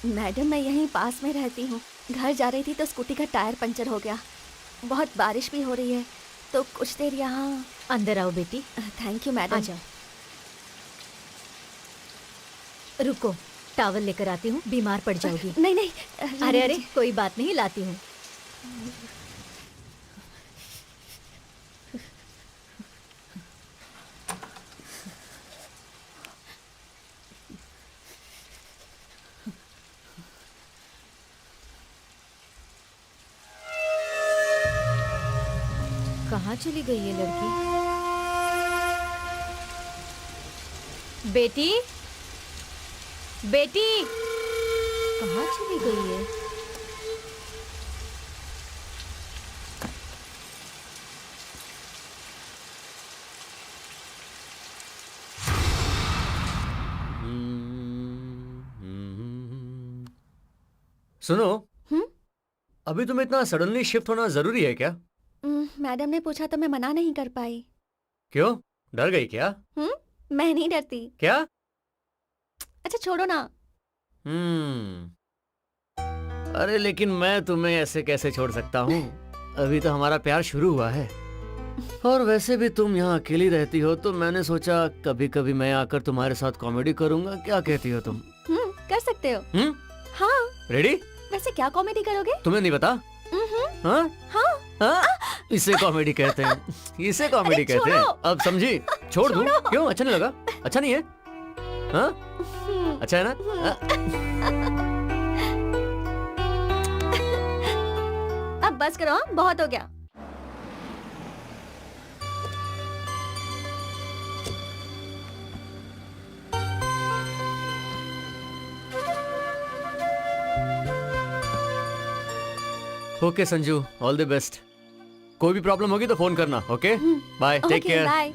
मैडम मैं यहीं पास में रहती हूँ। घर जा रही थी तो स्कूटी का टायर पंचर हो गया। बहुत बारिश भी हो रही है तो कुछ देर यहाँ। अंदर आओ बेटी। Thank you madam. आ जाओ। रुको, टॉवल लेकर आती हूँ, बीमार पड़ जाओगी। नहीं नहीं, अरे अरे कोई बात नहीं, लाती हूँ। कहाँ चली गई ये लड़की? बेटी, बेटी, कहाँ चली गई है? सुनो, हम्म? अभी तुम्हें इतना सडनली शिफ्ट होना जरूरी है क्या? मैडम ने पूछा तो मैं मना नहीं कर पाई। क्यों, डर गई क्या? मैं नहीं डरती। क्या? अच्छा छोड़ो ना। अरे लेकिन मैं तुम्हें ऐसे कैसे छोड़ सकता हूँ? अभी तो हमारा प्यार शुरू हुआ है। और वैसे भी तुम यहाँ अकेली रहती हो तो मैंने सोचा कभी कभी मैं आकर तुम्हारे साथ कॉमेडी करूँगा। क्या कहती हो तुम? कर सकते हो। हाँ। रेडी? वैसे क्या कॉमेडी करोगे? तुम्हें नहीं पता? हाँ? हाँ। हाँ? इसे कॉमेडी कहते हैं। इसे कॉमेडी कहते हैं। अब समझी? छोड़ दूं? क्यों, अच्छा नहीं लगा? अच्छा नहीं है? हाँ? अच्छा है ना? अब बस करो, बहुत हो गया। Okay Sanju, all the best. कोई भी प्रॉब्लम होगी तो फोन करना। Okay, bye, take care. Bye.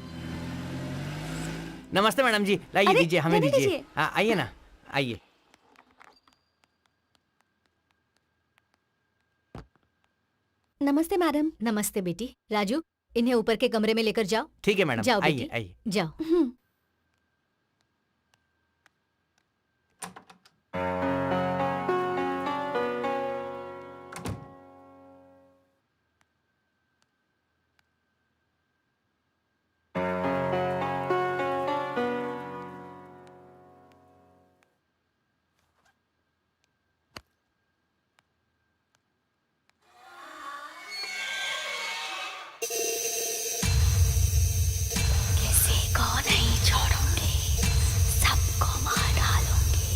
नमस्ते मैडम जी, लाइए अरे, दीजिए, हमें नहीं दीजिए। दीजिए। हाँ, आइए ना, आइए। नमस्ते मैडम। नमस्ते बेटी। राजू, इन्हें ऊपर के कमरे में लेकर जाओ। ठीक है मैडम, जाओ आइए बेटी, आइए। जाओ। किसी को नहीं छोड़ूंगी, सबको मार डालूंगी।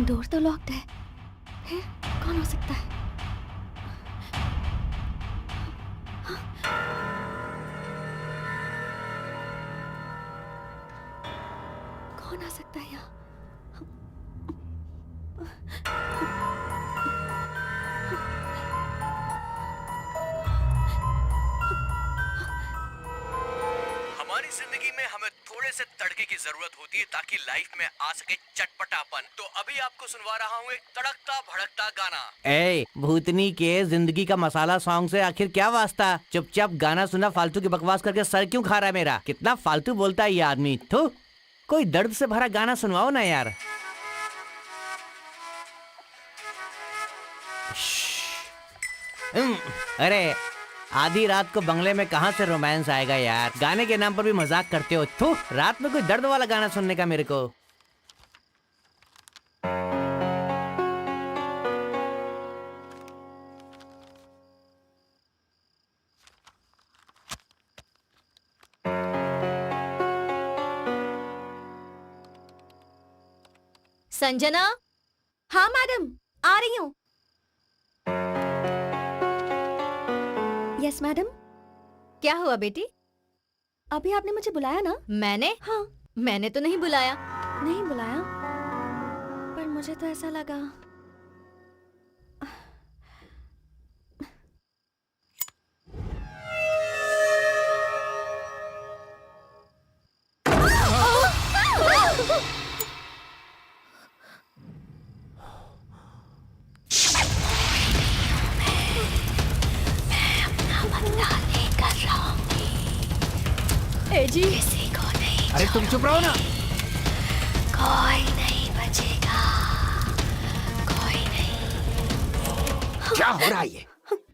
डोर तो लॉक्ड है, फिर कौन हो सकता है? कौन आ सकता है यहाँ? हमारी जिंदगी में हमें थोड़े से तड़के की जरूरत होती है ताकि लाइफ में आ सके चटपटापन। तो अभी आपको सुनवा रहा हूँ एक तड़कता भड़कता गाना। ए, भूतनी के जिंदगी का मसाला सॉन्ग से आखिर क्या वास्ता? चुपचाप गाना सुना, फालतू की बकवास करके सर क्यों खा रहा है मेरा? कितना फालतू बोलता है ये आदमी। थू, कोई दर्द से भरा गाना सुनवाओ ना यार। अरे आधी रात को बंगले में कहाँ से रोमांस आएगा यार? गाने के नाम पर भी मजाक करते हो। थू, रात में कोई दर्द वाला गाना सुनने का मेरे को। संजना, हाँ मैडम, आ रही हूँ। Yes madam. क्या हुआ बेटी? अभी आपने मुझे बुलाया ना? मैंने? हाँ। मैंने तो नहीं बुलाया। नहीं बुलाया, पर मुझे तो ऐसा लगा। ए जी, किसी को नहीं, अरे तुम चुप रहो ना। कोई नहीं बचेगा, कोई नहीं। क्या हो रहा है ये?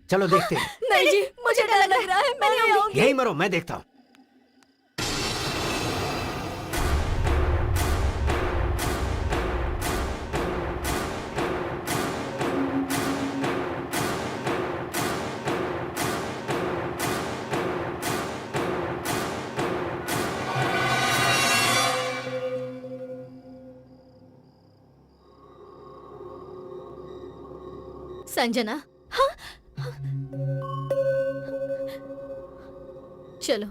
चलो देखते हैं। नहीं जी, मुझे डर लग रहा है, मैं नहीं आऊंगी। यही मरो, मैं देखता हूँ। संजना, चलो।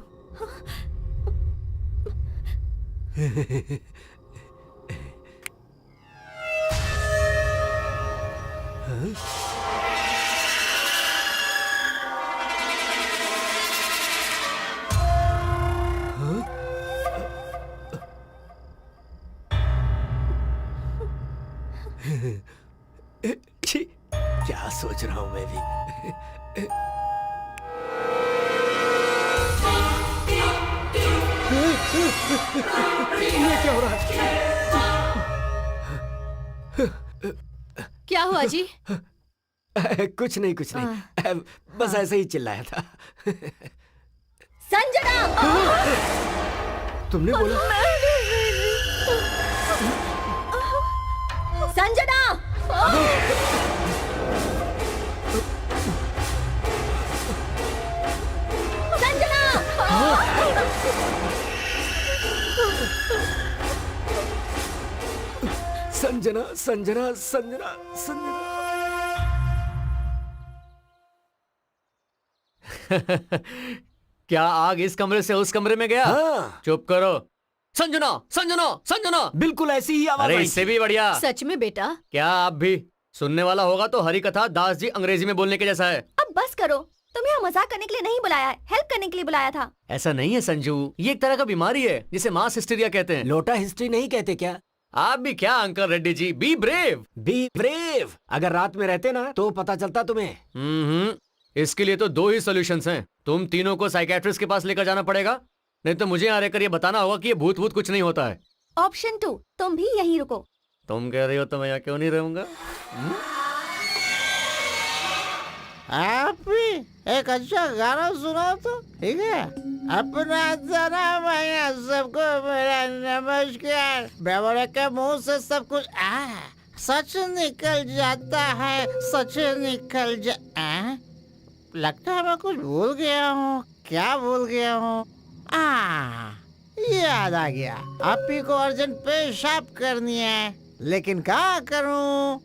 छी, क्या सोच रहा हूँ मैं भी। ये क्या हो रहा है? क्या हुआ जी? कुछ नहीं, कुछ नहीं, बस ऐसे ही चिल्लाया था। संजना! तुमने बोला? संजना! संजना, संजना, संजना, संजना। क्या आग इस कमरे से उस कमरे में गया? हाँ, चुप करो। संजना, संजना, संजना। बिल्कुल ऐसी ही आवाज अरे आई इससे थी। भी बढ़िया। सच में बेटा? क्या आप भी? सुनने वाला होगा तो हरी कथा दास जी अंग्रेजी में बोलने के जैसा है। अब बस करो, तुम्हें यहाँ मजाक करने के लिए नहीं बुलाया है, हेल्प करने के लिए बुलाया था। ऐसा नहीं है संजू, ये एक तरह का बीमारी है जिसे मास हिस्टीरिया कहते हैं। लोटा हिस्ट्री नहीं कहते क्या? आप भी क्या uncle Reddy ji, be brave. Be brave. अगर रात में रहते ना तो पता चलता तुम्हें। इसके लिए तो दो ही सॉल्यूशंस हैं। तुम तीनों को साइकेट्रिस्ट के पास लेकर जाना पड़ेगा, नहीं तो मुझे यहाँ रहकर ये बताना होगा कि ये भूत भूत कुछ नहीं होता है। ऑप्शन 2, तुम भी यहीं रुको। तुम कह रही हो तो मैं यहाँ क्यों नहीं रहूंगा? आप भी एक अच्छा गाना सुनाओ तो, ठीक है? अपना जन्म है सबको मेरा नमस्कार। बेवड़े के मुंह से सब कुछ सच निकल जाता है, सच निकल लगता है मैं कुछ भूल गया हूँ। क्या भूल गया हूँ? याद आ गया। आप ही को अर्जेंट पेशाब करनी है, लेकिन क्या करूँ?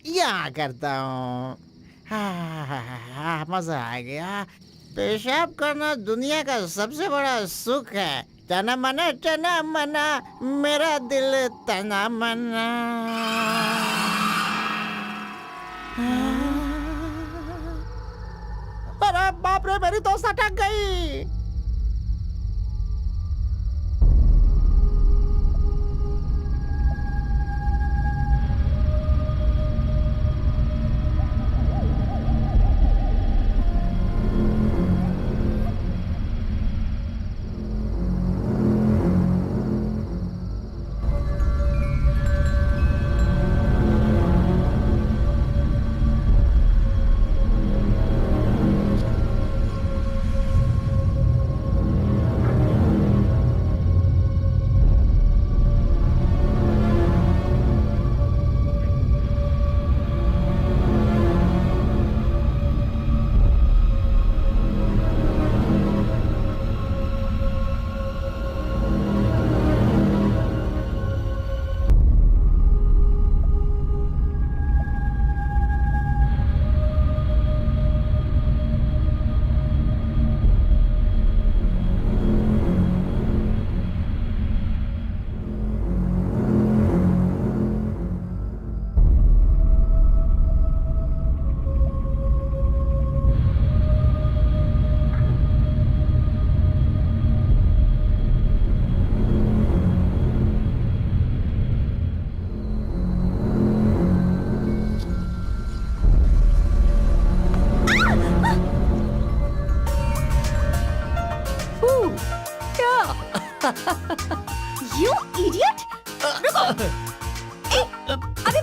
यहाँ करता हूँ। मजा आ गया। पेशाब करना दुनिया का सबसे बड़ा सुख है। तना मना मेरा दिल तना मना। अरे बाप रे, मेरी दोस्त अटक गई।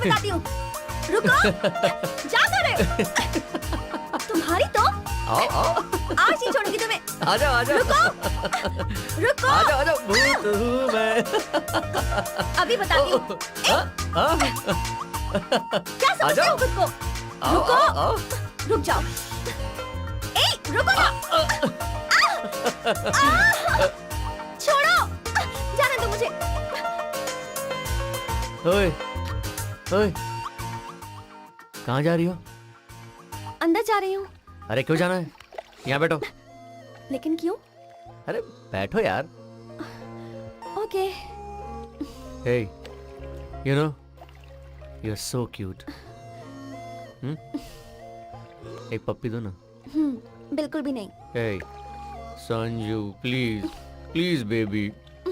बताती हूँ। रुको, जा करे। तुम्हारी तो आओ आओ आज ही छोड़ूंगी तुम्हें। आ जाओ आ जाओ रुको, आ जाओ भूत हूँ मैं। अभी बताती हूँ। क्या आ समझते जाओ। हो खुद को? आओ, रुको, आओ, आओ। रुक जाओ। रुको ना। छोड़ो, जाने दो मुझे। ओए ओए कहाँ जा रही हो? अंदर जा रही हूँ। अरे क्यों जाना है? यहाँ बैठो। लेकिन क्यों? अरे बैठो यार। Okay. Hey, you know, you're so cute. एक पप्पी दो ना। बिल्कुल भी नहीं। Hey, Sanju, please, please baby,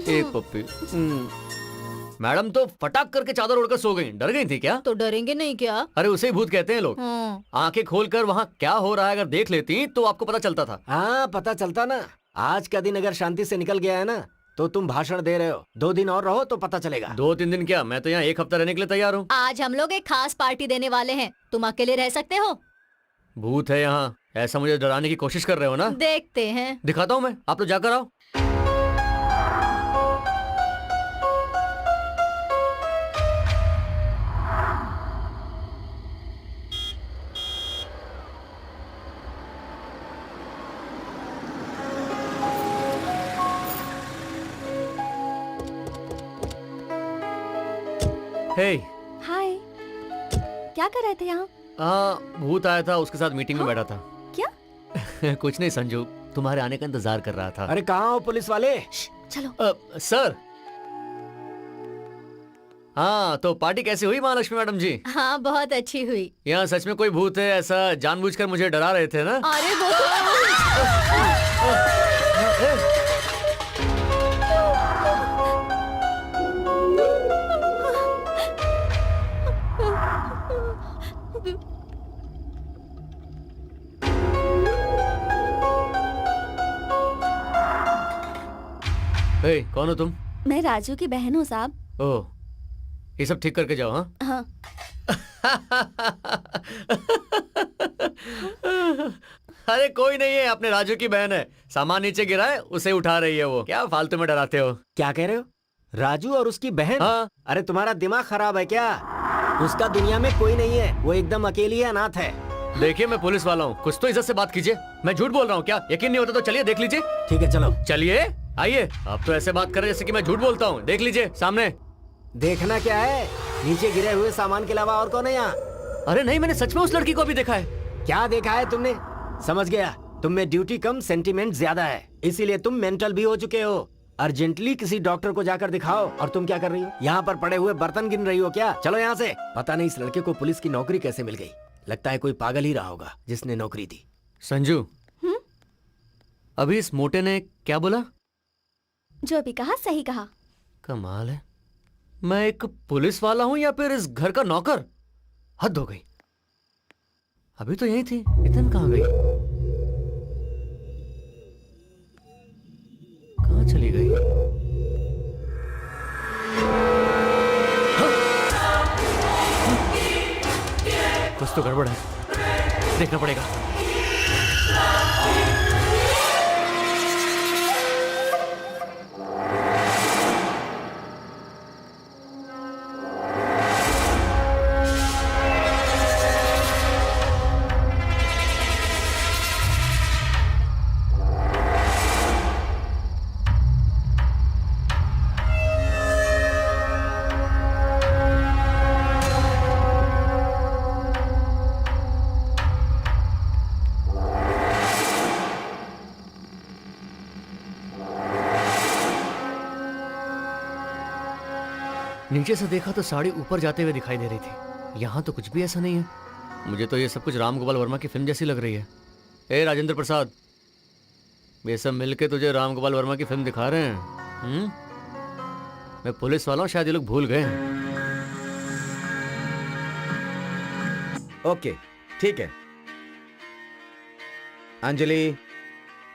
एक पप्पी। मैडम तो फटाक करके चादर ओढ़कर सो गई। डर गई थी क्या? तो डरेंगे नहीं क्या? अरे उसे ही भूत कहते हैं लोग। आंखें खोलकर वहाँ क्या हो रहा है अगर देख लेती तो आपको पता चलता था। हाँ पता चलता ना। आज का दिन अगर शांति से निकल गया है ना, तो तुम भाषण दे रहे हो। 2 दिन और रहो तो पता चलेगा। 2-3 दिन क्या, मैं तो यहाँ 1 हफ्ता रहने के लिए तैयार हूँ। आज हम लोग एक खास पार्टी देने वाले हैं, तुम अकेले रह सकते हो? भूत है यहाँ, ऐसा मुझे डराने की कोशिश कर रहे हो ना? देखते हैं। दिखाता हूँ मैं, आप लोग जाकर आओ। हे हाय, क्या कर रहे थे यहाँ? हाँ भूत आया था, उसके साथ मीटिंग में बैठा था। क्या? कुछ नहीं संजू, तुम्हारे आने का इंतजार कर रहा था। अरे कहाँ हो पुलिस वाले? चलो। सर। हाँ तो पार्टी कैसी हुई महालक्ष्मी मैडम जी? हाँ बहुत अच्छी हुई। यहाँ सच में कोई भूत है ऐसा जानबूझकर मुझे डरा रहे थे ना? अरे वो तो हे, कौन हो तुम? मैं राजू की बहन हूँ साहब। ओह, ये सब ठीक करके जाओ। हाँ हाँ। अरे कोई नहीं है, अपने राजू की बहन है। सामान नीचे गिरा है, उसे उठा रही है वो। क्या फालतू में डराते हो? क्या कह रहे हो? राजू और उसकी बहन? हाँ। अरे तुम्हारा दिमाग खराब है क्या? उसका दुनिया में कोई नहीं है, वो एकदम अकेली है, अनाथ है। देखिए मैं पुलिस वाला हूँ, कुछ तो इज्जत से बात कीजिए। मैं झूठ बोल रहा हूँ क्या? यकीन नहीं होता तो चलिए देख लीजिए। ठीक है चलो। चलिए आइए। आप तो ऐसे बात कर रहे हैं जैसे कि मैं झूठ बोलता हूँ। देख लीजिए सामने। देखना क्या है? नीचे गिरे हुए सामान के अलावा और कौन है यहाँ? अरे नहीं, मैंने सच में उस लड़की को अभी देखा है। क्या देखा है तुमने? समझ गया, तुम में ड्यूटी कम सेंटिमेंट ज्यादा है, इसीलिए तुम मेंटल भी हो चुके हो। अर्जेंटली किसी डॉक्टर को जाकर दिखाओ। और तुम क्या कर रही हो? यहाँ पर पड़े हुए बर्तन गिन रही हो क्या? चलो यहाँ से। पता नहीं इस लड़के को पुलिस की नौकरी कैसे मिल गई। लगता है कोई पागल ही रहा होगा जिसने नौकरी दी। संजू, अभी इस मोटे ने क्या बोला? जो भी कहा सही कहा। कमाल है, मैं एक पुलिस वाला हूँ या फिर इस घर का नौकर? हद हो गई। अभी तो यही थी, इतन कहाँ गई? कहाँ चली गई? हाँ? कुछ तो गड़बड़ है, देखना पड़ेगा। नीचे से देखा तो साड़ी ऊपर जाते हुए दिखाई दे रही थी। यहाँ तो कुछ भी ऐसा नहीं है। मुझे तो ये सब कुछ राम गोपाल वर्मा की फिल्म जैसी लग रही है। ए राजेंद्र प्रसाद, ये सब मिलके तुझे राम गोपाल वर्मा की फिल्म दिखा रहे हैं? मैं पुलिस वाला हूँ, शायद ये लोग भूल गए हैं। ओके ठीक है। अंजलि,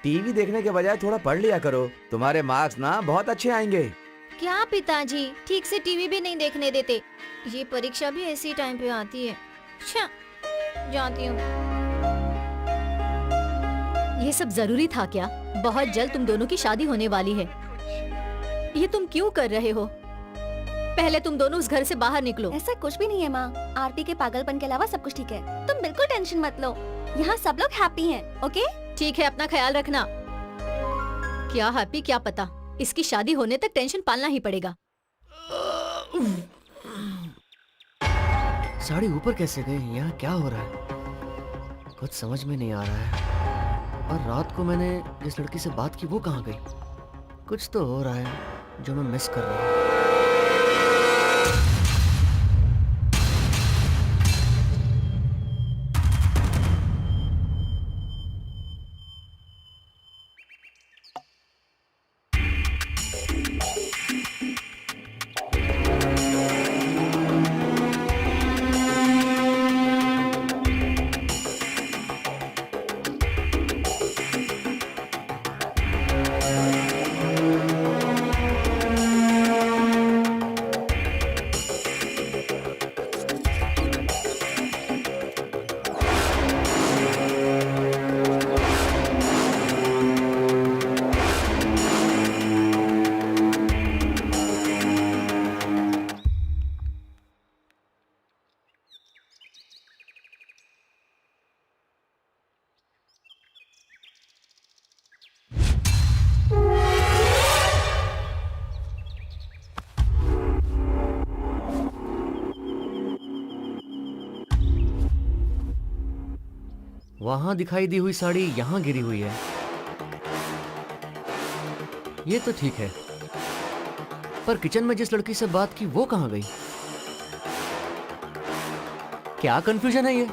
टीवी देखने के बजाय थोड़ा पढ़ लिया करो, तुम्हारे मार्क्स ना बहुत अच्छे आएंगे। क्या पिताजी ठीक से टीवी भी नहीं देखने देते। ये परीक्षा भी ऐसी टाइम पे आती है। अच्छा, जाती हूँ। ये सब जरूरी था क्या? बहुत जल्द तुम दोनों की शादी होने वाली है। ये तुम क्यों कर रहे हो? पहले तुम दोनों उस घर से बाहर निकलो। ऐसा कुछ भी नहीं है माँ, आरती के पागलपन के अलावा सब कुछ ठीक है। तुम बिल्कुल टेंशन मत लो, यहाँ सब लोग हैप्पी हैं, ओके? ठीक है, अपना ख्याल रखना। क्या हैप्पी क्या पता, इसकी शादी होने तक टेंशन पालना ही पड़ेगा। साड़ी ऊपर कैसे गई? यहाँ क्या हो रहा है? कुछ समझ में नहीं आ रहा है। और रात को मैंने जिस लड़की से बात की वो कहाँ गई? कुछ तो हो रहा है जो मैं मिस कर रहा हूँ। वहां दिखाई दी हुई साड़ी यहाँ गिरी हुई है। ये तो ठीक है, पर किचन में जिस लड़की से बात की वो कहाँ गई? क्या कंफ्यूजन है ये?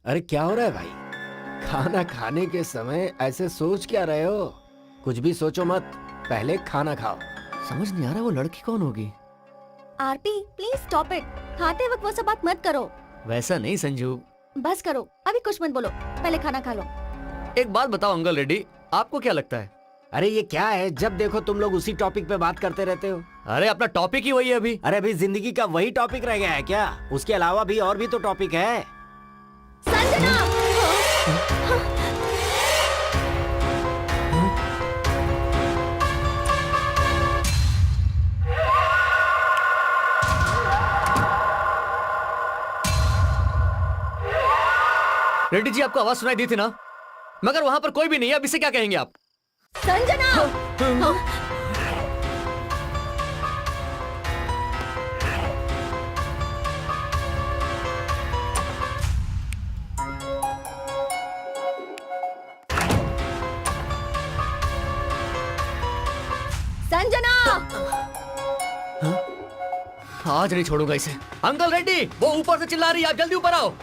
अरे क्या हो रहा है भाई? खाना खाने के समय ऐसे सोच क्या रहे हो? कुछ भी सोचो मत, पहले खाना खाओ। समझ नहीं आ रहा वो लड़की कौन होगी। आरती प्लीज स्टॉप इट, खाते वक्त वो सब बात मत करो। वैसा नहीं संजू। बस करो, अभी कुछ मत बोलो, पहले खाना खा लो। एक बात बताओ अंकल रेड्डी, आपको क्या लगता है? अरे ये क्या है, जब देखो तुम लोग उसी टॉपिक पे बात करते रहते हो। अरे अपना टॉपिक ही वही है अभी। अरे अभी जिंदगी का वही टॉपिक रह गया है क्या? उसके अलावा भी और भी तो टॉपिक है। संजना! रेड्डी जी आपको आवाज सुनाई दी थी ना, मगर वहां पर कोई भी नहीं है। अब इसे क्या कहेंगे आप? संजना! संजना! आज नहीं छोड़ूंगा इसे। अंकल रेड्डी, वो ऊपर से चिल्ला रही है, आप जल्दी ऊपर आओ।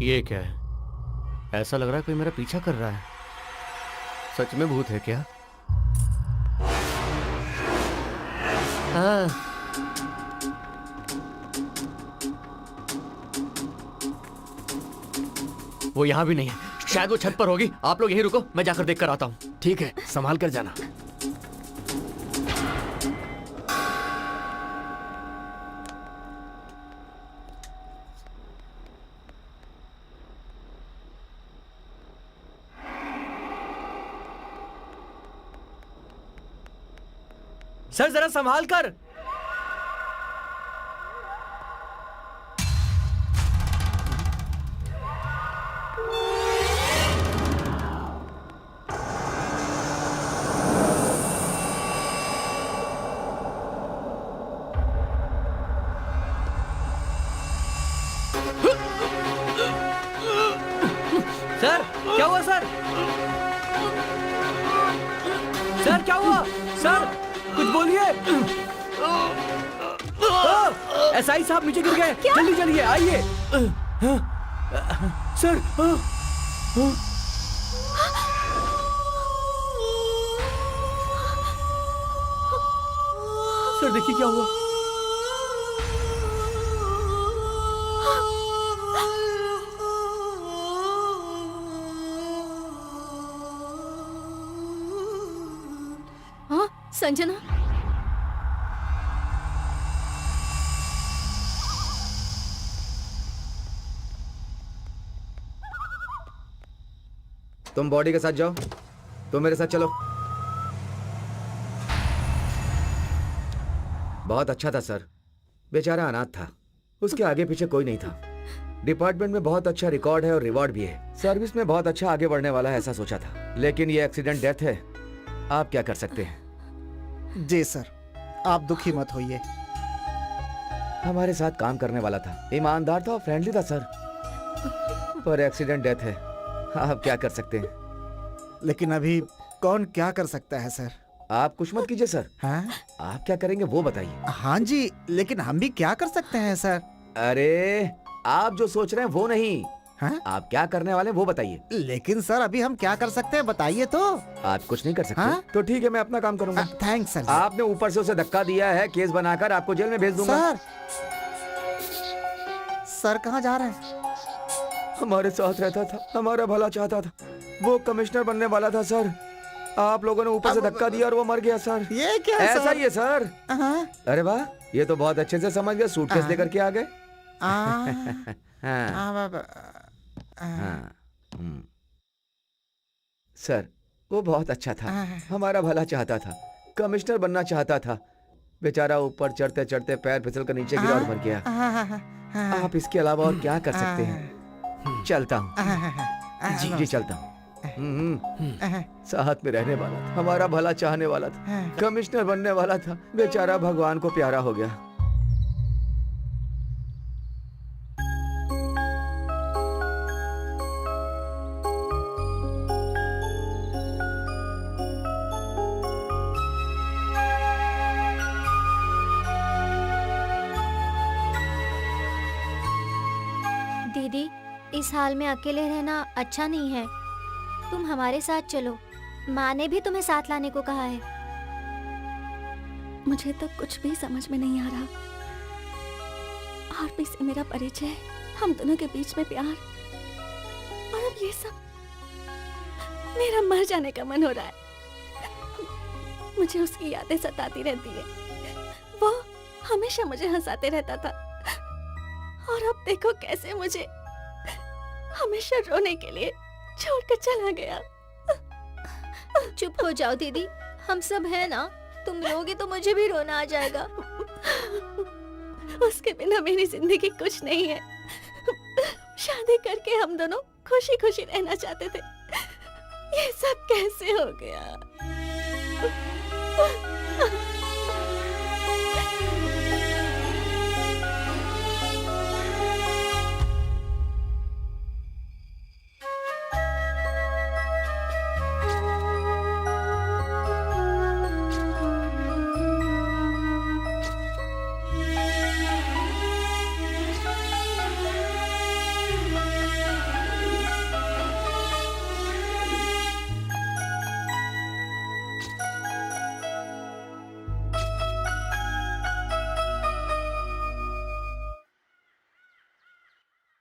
ये क्या है? ऐसा लग रहा है कोई मेरा पीछा कर रहा है। सच में भूत है क्या? हाँ। वो यहाँ भी नहीं है, शायद वो छत पर होगी। आप लोग यहीं रुको, मैं जाकर देख कर आता हूँ। ठीक है, संभाल कर जाना। सर जरा संभाल कर। सर क्या हुआ सर? सर क्या हुआ? सर कुछ बोलिए। एसआई साहब नीचे गिर गए, जल्दी चलिए आइए। सर देखिए क्या हुआ। हाँ संजना, तुम बॉडी के साथ जाओ, तुम मेरे साथ चलो। बहुत अच्छा था सर, बेचारा अनाथ था, उसके आगे पीछे कोई नहीं था। डिपार्टमेंट में बहुत अच्छा रिकॉर्ड है और रिवॉर्ड भी है, सर्विस में बहुत अच्छा आगे बढ़ने वाला है ऐसा सोचा था, लेकिन ये एक्सीडेंट डेथ है। आप क्या कर सकते हैं? जी सर, आप दुखी मत होइए। हमारे साथ काम करने वाला था, ईमानदार था और फ्रेंडली था सर, पर एक्सीडेंट डेथ है। आप क्या कर सकते हैं? लेकिन अभी कौन क्या कर सकता है सर? आप कुछ मत कीजिए सर, हाँ आप क्या करेंगे वो बताइए। हाँ जी, लेकिन हम भी क्या कर सकते हैं सर? अरे आप जो सोच रहे हैं वो नहीं, हाँ? आप क्या करने वाले हैं वो बताइए। लेकिन सर अभी हम क्या कर सकते हैं बताइए तो। आप कुछ नहीं कर सकते? हाँ? तो ठीक है, मैं अपना काम करूंगा। Thanks sir. आपने ऊपर से उसे धक्का दिया है, केस बनाकर आपको जेल में भेज दूंगा। सर सर कहाँ जा रहे हैं? हमारे साथ रहता था, हमारा भला चाहता था, वो कमिश्नर बनने वाला था सर। आप लोगों ने ऊपर से धक्का दिया और वो मर गया सर। ये क्या ऐसा सर? ही है सर। हाँ? अरे वाह, ये तो बहुत अच्छे से समझ गए, सूटकेस हाँ। लेकर के आ गए। हाँ। हाँ, हाँ। हाँ, सर वो बहुत अच्छा था, हमारा भला चाहता था, कमिश्नर बनना चाहता था। बेचारा ऊपर चढ़ते चढ़ते पैर फिसल कर नीचे गिरा और मर गया। आप इसके अलावा और क्या कर सकते हैं? चलता हूँ जी जी, चलता हूँ। साथ में रहने वाला था, हमारा भला चाहने वाला था, कमिश्नर बनने वाला था, बेचारा भगवान को प्यारा हो गया। दीदी, इस हाल में अकेले रहना अच्छा नहीं है, तुम हमारे साथ चलो। माँ ने भी तुम्हें साथ लाने को कहा है। मुझे तो कुछ भी समझ में नहीं आ रहा। आरपी से मेरा परिचय, हम दोनों के बीच में प्यार, और अब ये सब। मेरा मर जाने का मन हो रहा है। मुझे उसकी यादें सताती रहती है। वो हमेशा मुझे हंसाते रहता था, और अब देखो कैसे मुझे हमेशा रोने के लिए छोड़कर चला गया। चुप हो जाओ दीदी, हम सब हैं ना। तुम रोगी तो मुझे भी रोना आ जाएगा। उसके बिना मेरी जिंदगी कुछ नहीं है। शादी करके हम दोनों खुशी खुशी रहना चाहते थे। ये सब कैसे हो गया?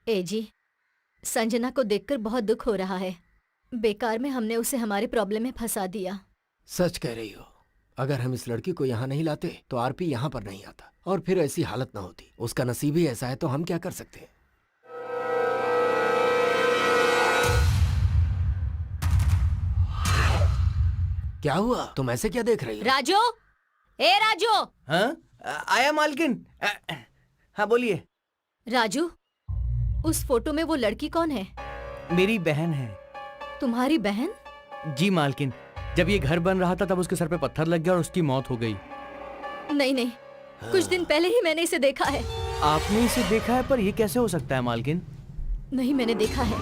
ए जी, संजना को देखकर बहुत दुख हो रहा है। बेकार में हमने उसे हमारे प्रॉब्लम में फंसा दिया। सच कह रही हो। अगर हम इस लड़की को यहाँ नहीं लाते तो आरपी यहाँ पर नहीं आता, और फिर ऐसी हालत ना होती। उसका नसीब ही ऐसा है, तो हम क्या कर सकते हैं? क्या हुआ? तुम ऐसे क्या देख रही हो? राजू, ए राजू। हाँ? आया मालकिन। हाँ बोलिए। राजू, उस फोटो में वो लड़की कौन है? मेरी बहन है। तुम्हारी बहन? जी मालकिन, जब ये घर बन रहा था तब उसके सर पे पत्थर लग गया और उसकी मौत हो गई। नहीं नहीं, कुछ दिन पहले ही मैंने इसे देखा है। आपने इसे देखा है, पर ये कैसे हो सकता है मालकिन? नहीं, मैंने देखा है।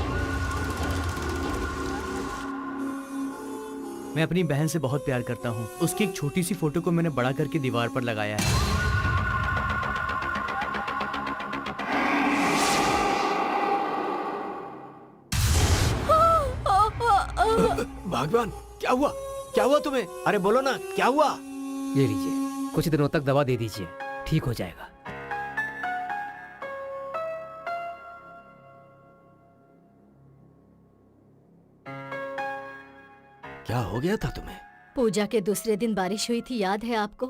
मैं अपनी बहन से बहुत प्यार करता हूँ। उसकी एक छोटी सी फोटो को मैंने बड़ा करके दीवार पर लगाया है। भगवान, क्या हुआ? क्या हुआ तुम्हें? अरे बोलो ना, क्या हुआ? ये लीजिए। कुछ दिनों तक दवा दे दीजिए, ठीक हो जाएगा। क्या हो गया था तुम्हें? पूजा के दूसरे दिन बारिश हुई थी, याद है आपको?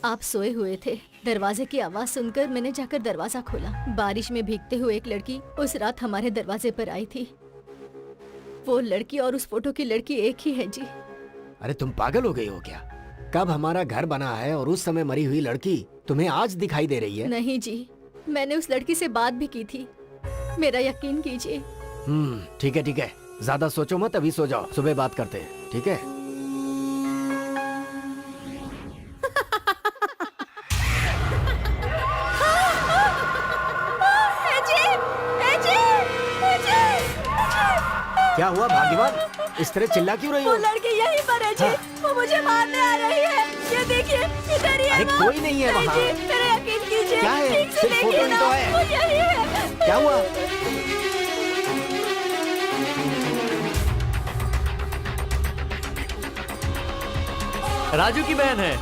आप सोए हुए थे। दरवाजे की आवाज सुनकर मैंने जाकर दरवाजा खोला। बारिश में भीगते हुए एक लड़की उस रात हमारे दरवाजे पर आई थी। वो लड़की और उस फोटो की लड़की एक ही है जी। अरे तुम पागल हो गई हो क्या? कब हमारा घर बना है और उस समय मरी हुई लड़की तुम्हें आज दिखाई दे रही है? नहीं जी, मैंने उस लड़की से बात भी की थी, मेरा यकीन कीजिए। ठीक है ठीक है, ज्यादा सोचो मत, अभी सो जाओ, सुबह बात करते हैं, ठीक है? क्या हुआ भाग्यवान, इस तरह चिल्ला क्यों रही हो? वो लड़की यहीं पर है जी। वो मुझे मारने आ रही है। ये देखिए, इधर ही है अरे वो। कोई नहीं है वहाँ। जी, मेरा यकीन कीजिए। क्या है? ठीक से सिर्फ फोटो देखिए ही ना, तो है। वो यही है। क्या हुआ? राजू की बहन है।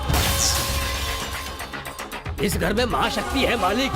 इस घर में महाशक्ति है मालिक।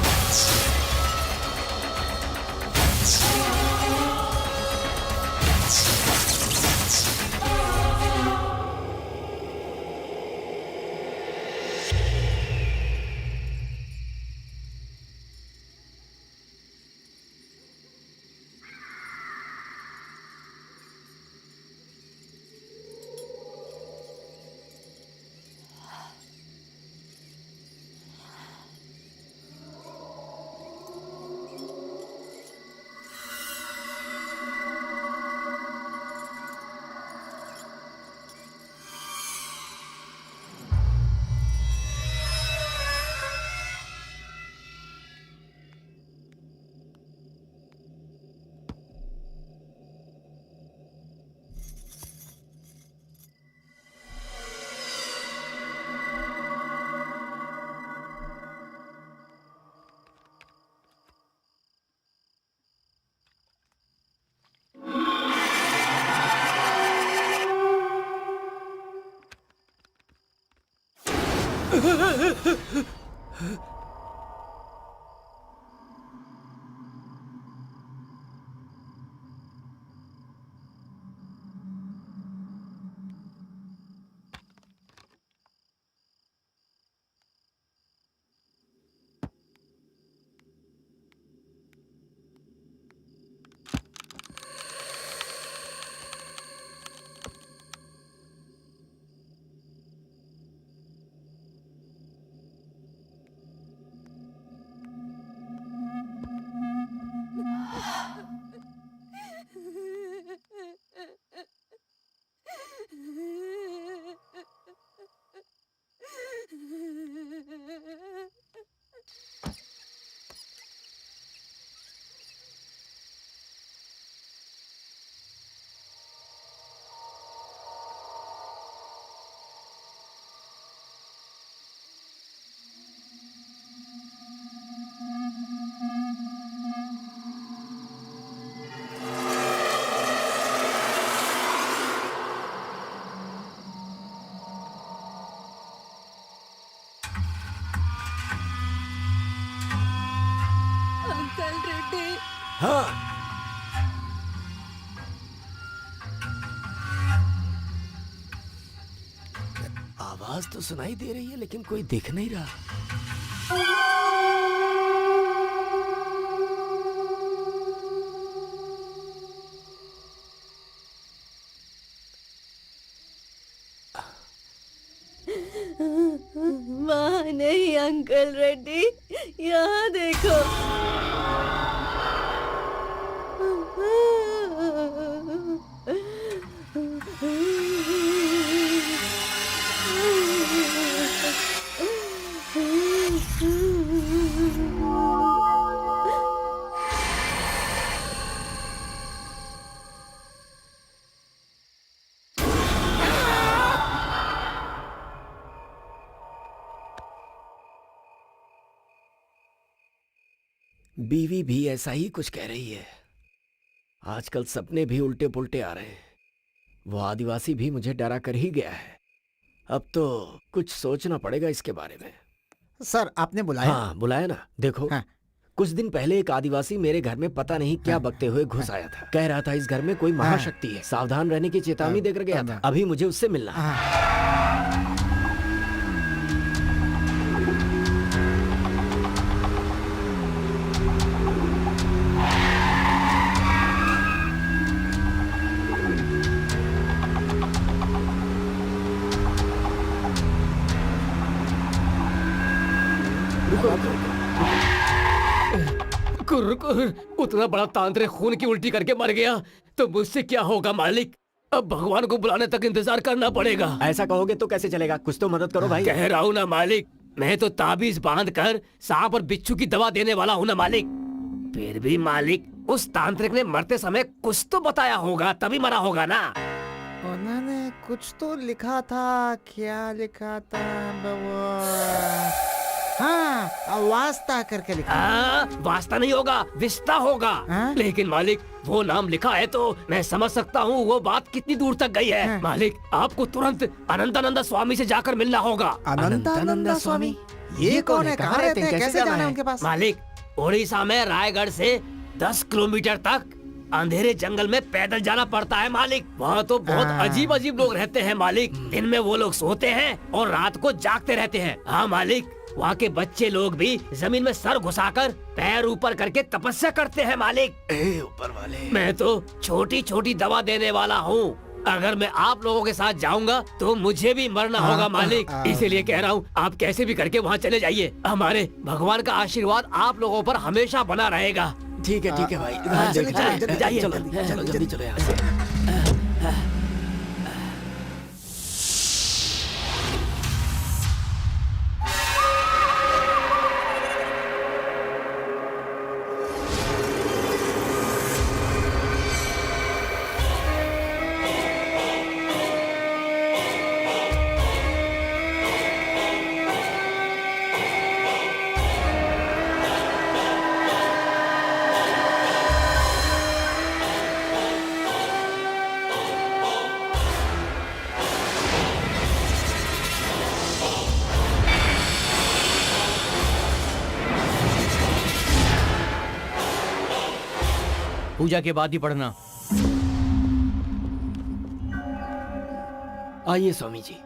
अंकल रेड्डी, हाँ, आवाज तो सुनाई दे रही है लेकिन कोई दिख नहीं रहा। वहाँ नहीं अंकल रेड्डी, यहाँ देखो। बीवी भी ऐसा ही कुछ कह रही है। आजकल सपने भी उल्टे पुल्टे आ रहे हैं। वो आदिवासी भी मुझे डरा कर ही गया है। अब तो कुछ सोचना पड़ेगा इसके बारे में। सर आपने बुलाया? हाँ बुलाया ना। देखो हाँ। कुछ दिन पहले एक आदिवासी मेरे घर में पता नहीं क्या बकते हुए घुस आया था। कह रहा था इस घर में कोई महाशक्ति है, सावधान रहने की चेतावनी देकर गया था। अभी मुझे उससे मिलना है। उतना बड़ा तांत्रिक खून की उल्टी करके मर गया तो मुझसे क्या होगा मालिक? अब भगवान को बुलाने तक इंतजार करना पड़ेगा। ऐसा कहोगे तो कैसे चलेगा? कुछ तो मदद करो भाई। कह रहा हूँ ना मालिक, मैं तो ताबीज बांध कर सांप और बिच्छू की दवा देने वाला हूँ ना मालिक। फिर भी मालिक, उस तांत्रिक ने मरते समय कुछ तो बताया होगा, तभी मरा होगा ना। उन्होंने कुछ तो लिखा था। क्या लिखा था? हाँ, वास्ता करके लिखा। वास्ता नहीं होगा, विस्ता होगा। हाँ? लेकिन मालिक, वो नाम लिखा है तो मैं समझ सकता हूँ वो बात कितनी दूर तक गई है। मालिक, आपको तुरंत अनंतानंदा स्वामी से जाकर मिलना होगा। अनंतानंदा स्वामी? ये कौन है? कहाँ रहते हैं? कैसे जाना है उनके पास? मालिक, उड़ीसा में रायगढ़ से 10 किलोमीटर तक अंधेरे जंगल में पैदल जाना पड़ता है मालिक। वहाँ तो बहुत अजीब अजीब लोग रहते हैं मालिक। दिन में वो लोग सोते हैं और रात को जागते रहते हैं। हाँ मालिक, वहाँ के बच्चे लोग भी जमीन में सर घुसाकर पैर ऊपर करके तपस्या करते हैं मालिक। ऊपर वाले। मैं तो छोटी छोटी दवा देने वाला हूँ। अगर मैं आप लोगों के साथ जाऊंगा तो मुझे भी मरना होगा मालिक। इसीलिए कह रहा हूँ, आप कैसे भी करके वहाँ चले जाइए। हमारे भगवान का आशीर्वाद आप लोगों पर हमेशा बना रहेगा। ठीक है भाई। जाइए, चलो जल्दी चलो यहाँ से। पूजा के बाद ही पढ़ना। आइए स्वामी जी।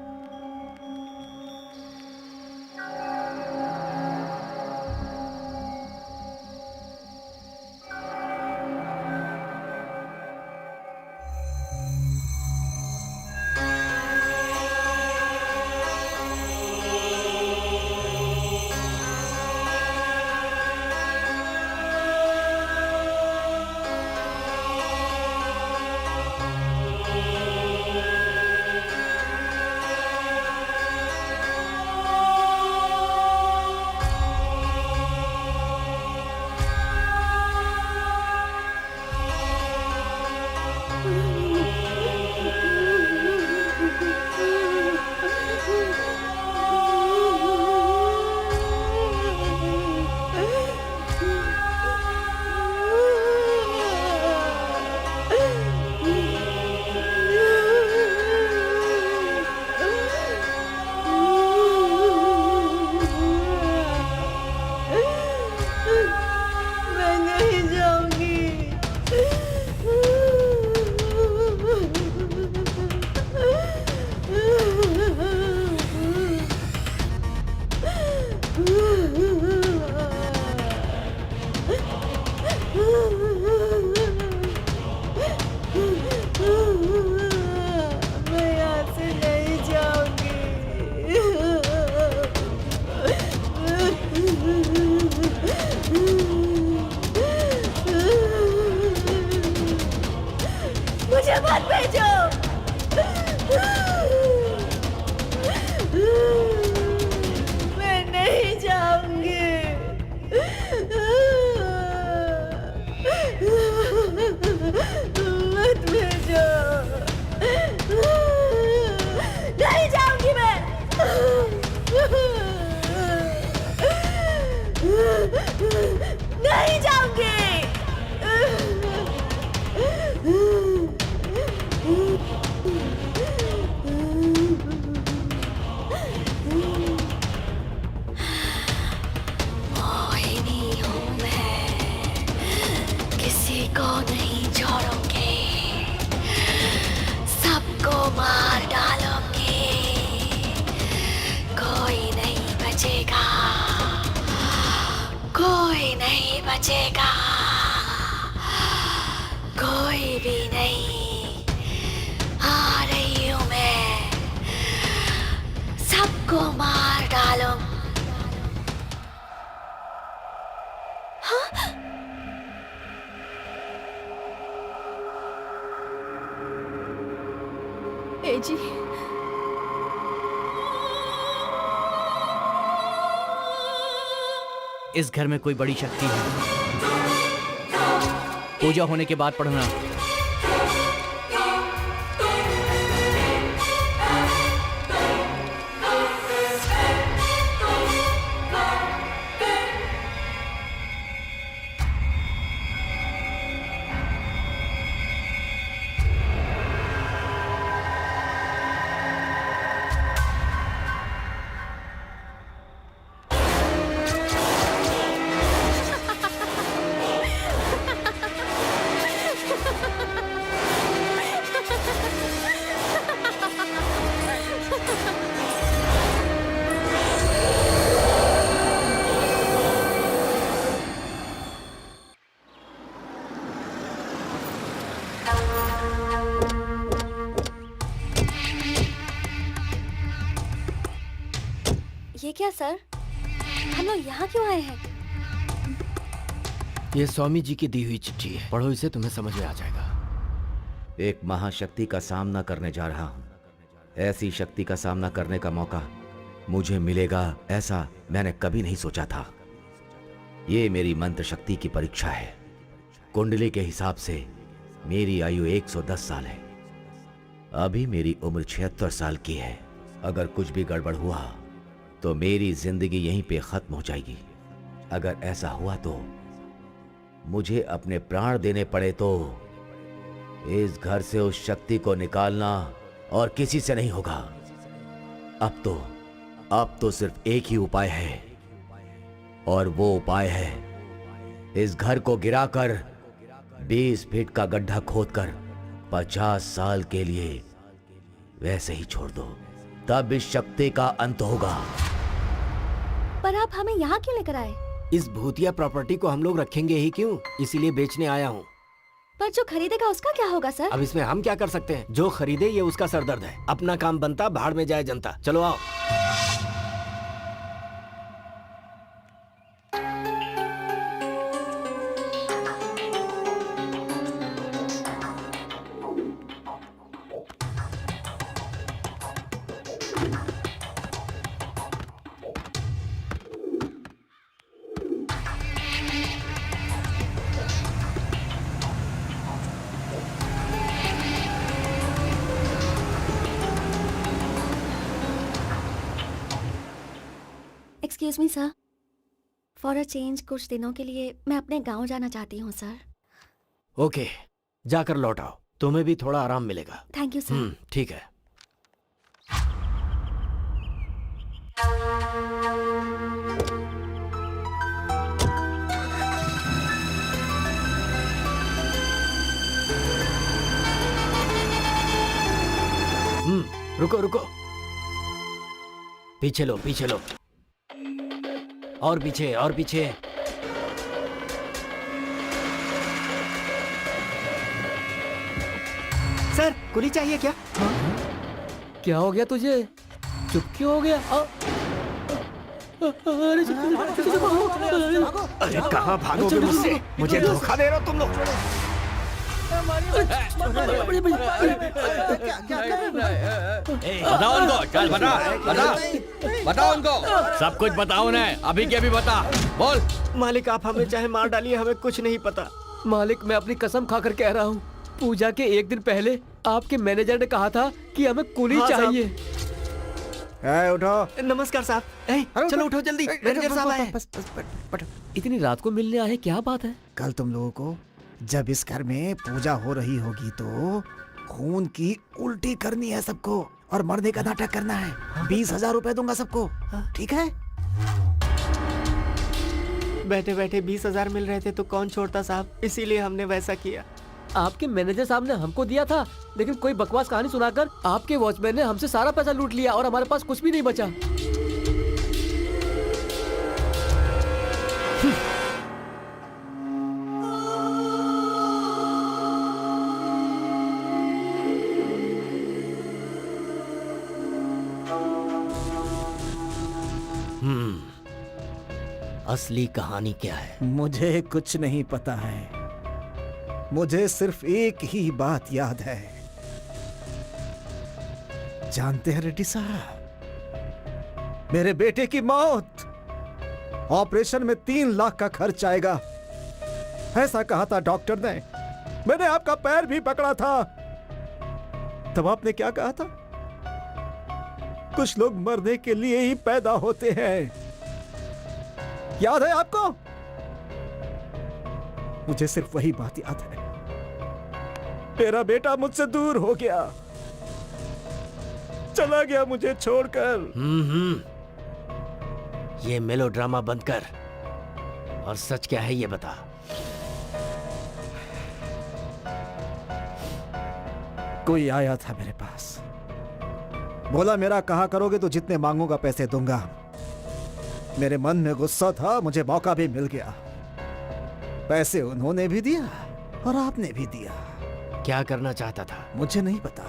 बचेगा, कोई भी नहीं। आ रही हूँ मैं, सबको मार डालूं। ए जी, इस घर में कोई बड़ी शक्ति है। पूजा होने के बाद पढ़ना। ये क्या सर, हम लोग यहाँ क्यों आए हैं? ये स्वामी जी की दी हुई चिट्ठी है, पढ़ो इसे, तुम्हें समझ में आ जाएगा। एक महाशक्ति का सामना करने जा रहा हूं। ऐसी शक्ति का सामना करने का मौका मुझे मिलेगा, ऐसा मैंने कभी नहीं सोचा था। ये मेरी मंत्र शक्ति की परीक्षा है। कुंडली के हिसाब से मेरी आयु 110 साल है। अभी मेरी उम्र 76 साल की है। अगर कुछ भी गड़बड़ हुआ तो मेरी जिंदगी यहीं पे खत्म हो जाएगी। अगर ऐसा हुआ तो मुझे अपने प्राण देने पड़े तो इस घर से उस शक्ति को निकालना और किसी से नहीं होगा। अब तो सिर्फ एक ही उपाय है, और वो उपाय है इस घर को गिराकर 20 फीट का गड्ढा खोदकर 50 साल के लिए वैसे ही छोड़ दो, तब इस शक्ति का अंत होगा। पर आप हमें यहाँ क्यों लेकर आए? इस भूतिया प्रॉपर्टी को हम लोग रखेंगे ही क्यों, इसीलिए बेचने आया हूँ। पर जो खरीदेगा उसका क्या होगा सर? अब इसमें हम क्या कर सकते हैं? जो खरीदे ये उसका सरदर्द है। अपना काम बनता, भाड़ में जाए जनता। चलो आओ। Excuse me sir, for a change कुछ दिनों के लिए मैं अपने गांव जाना चाहती हूँ सर। ओके, जाकर लौट आओ, तुम्हें भी थोड़ा आराम मिलेगा। Thank you sir. ठीक है। रुको रुको, पीछे लो पीछे लो, और पीछे और पीछे। सर, कुली चाहिए क्या? क्या हो गया तुझे? चुप क्यों हो गया? अरे कहाँ भागोगे मुझसे? मुझे धोखा दे रहे हो तुम लोग। बताओ उनको, चल बताओ उनको, सब कुछ बताओ ना, अभी के अभी बता, बोल। मालिक, आप हमें चाहे मार डालिए, हमें कुछ नहीं पता। मालिक, मैं अपनी कसम खाकर कह रहा हूँ, पूजा के एक दिन पहले आपके मैनेजर ने कहा था कि हमें कुली चाहिए। उठो। नमस्कार साहब। चलो उठो जल्दी, मैनेजर साहब आए। इतनी रात को मिलने आए, क्या बात है? कल तुम लोगों को जब इस घर में पूजा हो रही होगी तो खून की उल्टी करनी है सबको, और मरने का नाटक करना है। 20,000 रुपए दूंगा सबको, ठीक है? बैठे बैठे 20,000 मिल रहे थे तो कौन छोड़ता साहब, इसीलिए हमने वैसा किया। आपके मैनेजर साहब ने हमको दिया था, लेकिन कोई बकवास कहानी सुनाकर आपके वॉचमैन ने हमसे सारा पैसा लूट लिया और हमारे पास कुछ भी नहीं बचा। असली कहानी क्या है? मुझे कुछ नहीं पता है। मुझे सिर्फ एक ही बात याद है। जानते हैं रेड्डी साहब, मेरे बेटे की मौत, ऑपरेशन में 3 लाख का खर्च आएगा, ऐसा कहा था डॉक्टर ने। मैंने आपका पैर भी पकड़ा था। तब आपने क्या कहा था? कुछ लोग मरने के लिए ही पैदा होते हैं। याद है आपको? मुझे सिर्फ वही बात याद है। मेरा बेटा मुझसे दूर हो गया, चला गया मुझे छोड़कर। ये मेलोड्रामा बंद कर और सच क्या है ये बता। कोई आया था मेरे पास, बोला मेरा कहा करोगे तो जितने मांगूंगा पैसे दूंगा। मेरे मन में गुस्सा था, मुझे मौका भी मिल गया। पैसे उन्होंने भी दिया और आपने भी दिया। क्या करना चाहता था? मुझे नहीं पता।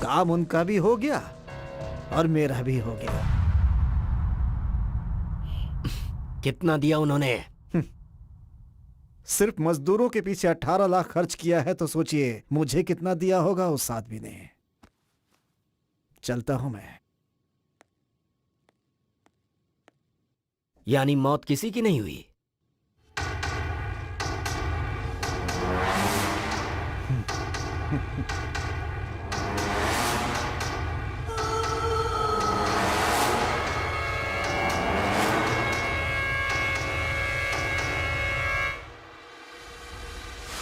काम उनका भी हो गया और मेरा भी हो गया। कितना दिया उन्होंने? सिर्फ मजदूरों के पीछे 18 लाख खर्च किया है, तो सोचिए मुझे कितना दिया होगा उस आदमी ने। चलता हूं मैं। यानी मौत किसी की नहीं हुई?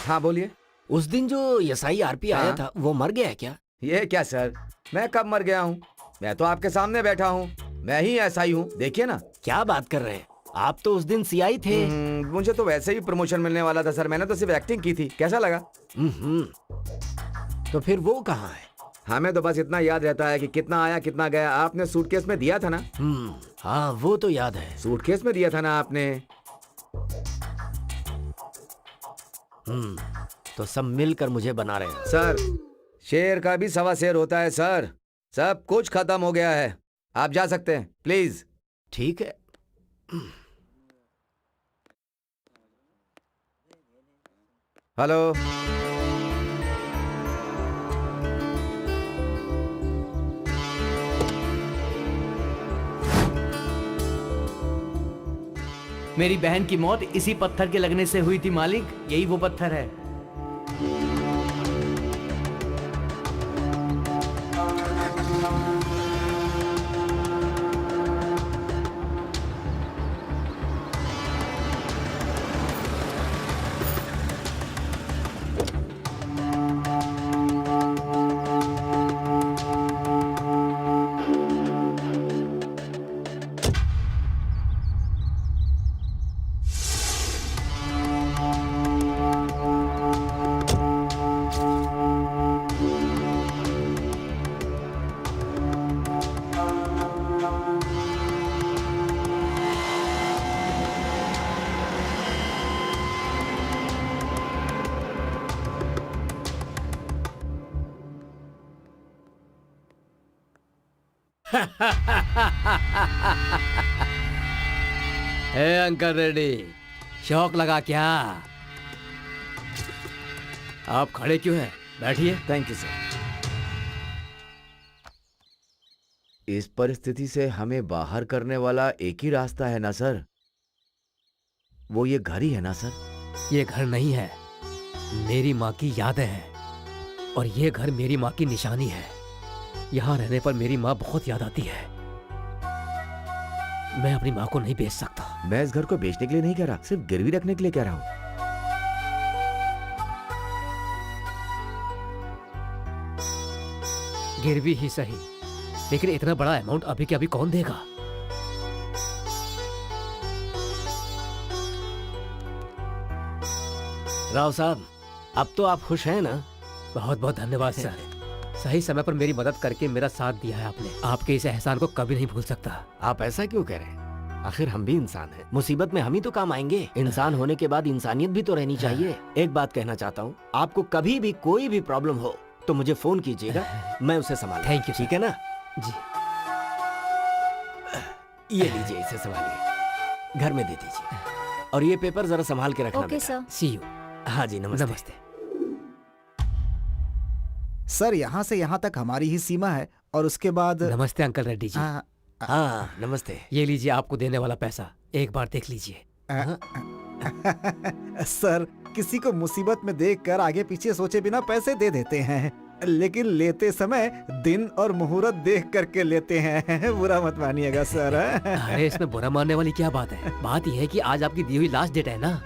हाँ बोलिए। उस दिन जो एसआई आरपी आया हाँ। था वो मर गया है क्या? ये क्या सर, मैं कब मर गया हूँ? मैं तो आपके सामने बैठा हूँ, मैं ही ऐसा ही हूँ, देखिए ना। क्या बात कर रहे हैं? आप तो उस दिन सीआई थे। मुझे तो वैसे ही प्रमोशन मिलने वाला था सर, मैंने तो सिर्फ एक्टिंग की थी। कैसा लगा? तो फिर वो कहाँ है? हमें तो बस इतना याद रहता है कि कितना आया कितना गया। आपने सूटकेस में दिया था ना? हाँ वो तो याद है। सूटकेस में दिया था ना आपने? तो सब मिलकर मुझे बना रहे हैं। सर, शेर का भी 1.25 शेर होता है सर। सब कुछ खत्म हो गया है, आप जा सकते हैं प्लीज। ठीक है। हेलो, मेरी बहन की मौत इसी पत्थर के लगने से हुई थी मालिक। यही वो पत्थर है। हे अंकल रेड्डी, शौक लगा क्या? आप खड़े क्यों हैं? बैठिए। Thank you sir. इस परिस्थिति से हमें बाहर करने वाला एक ही रास्ता है ना सर? वो ये घर ही है ना सर? ये घर नहीं है, मेरी माँ की यादें हैं। और ये घर मेरी माँ की निशानी है। यहाँ रहने पर मेरी माँ बहुत याद आती है। मैं अपनी माँ को नहीं बेच सकता। मैं इस घर को बेचने के लिए नहीं कह रहा, सिर्फ गिरवी रखने के लिए कह रहा हूँ। गिरवी ही सही, लेकिन इतना बड़ा अमाउंट अभी के अभी कौन देगा? राव साहब, अब तो आप खुश हैं ना? बहुत बहुत धन्यवाद सर। सही समय पर मेरी मदद करके मेरा साथ दिया है आपने। आपके इस एहसान को कभी नहीं भूल सकता। आप ऐसा क्यों कह रहे हैं? आखिर हम भी इंसान हैं। मुसीबत में हम ही तो काम आएंगे। इंसान होने के बाद इंसानियत भी तो रहनी चाहिए। एक बात कहना चाहता हूँ, आपको कभी भी कोई भी प्रॉब्लम हो तो मुझे फोन कीजिएगा, मैं उसे संभाल। Thank you. ठीक है ना? जी। ये लीजिए, इसे संभालिए, घर में दे दीजिए। और ये पेपर जरा संभाल के रखना ओके बेटा। सर। See you. हाँ जी, नमस्ते। नमस्ते। सर यहाँ से यहाँ तक हमारी ही सीमा है और उसके बाद नमस्ते अंकल रेड्डी जी। हाँ, हाँ, नमस्ते। ये लीजिए आपको देने वाला पैसा, एक बार देख लीजिए। सर किसी को मुसीबत में देखकर आगे पीछे सोचे बिना पैसे दे देते हैं, लेकिन लेते समय दिन और मुहूर्त देख करके लेते हैं। बुरा मत मानिएगा सर। अरे इसमें बुरा मानने वाली क्या बात है? बात यह है कि आज आपकी दी हुई लास्ट डेट है ना।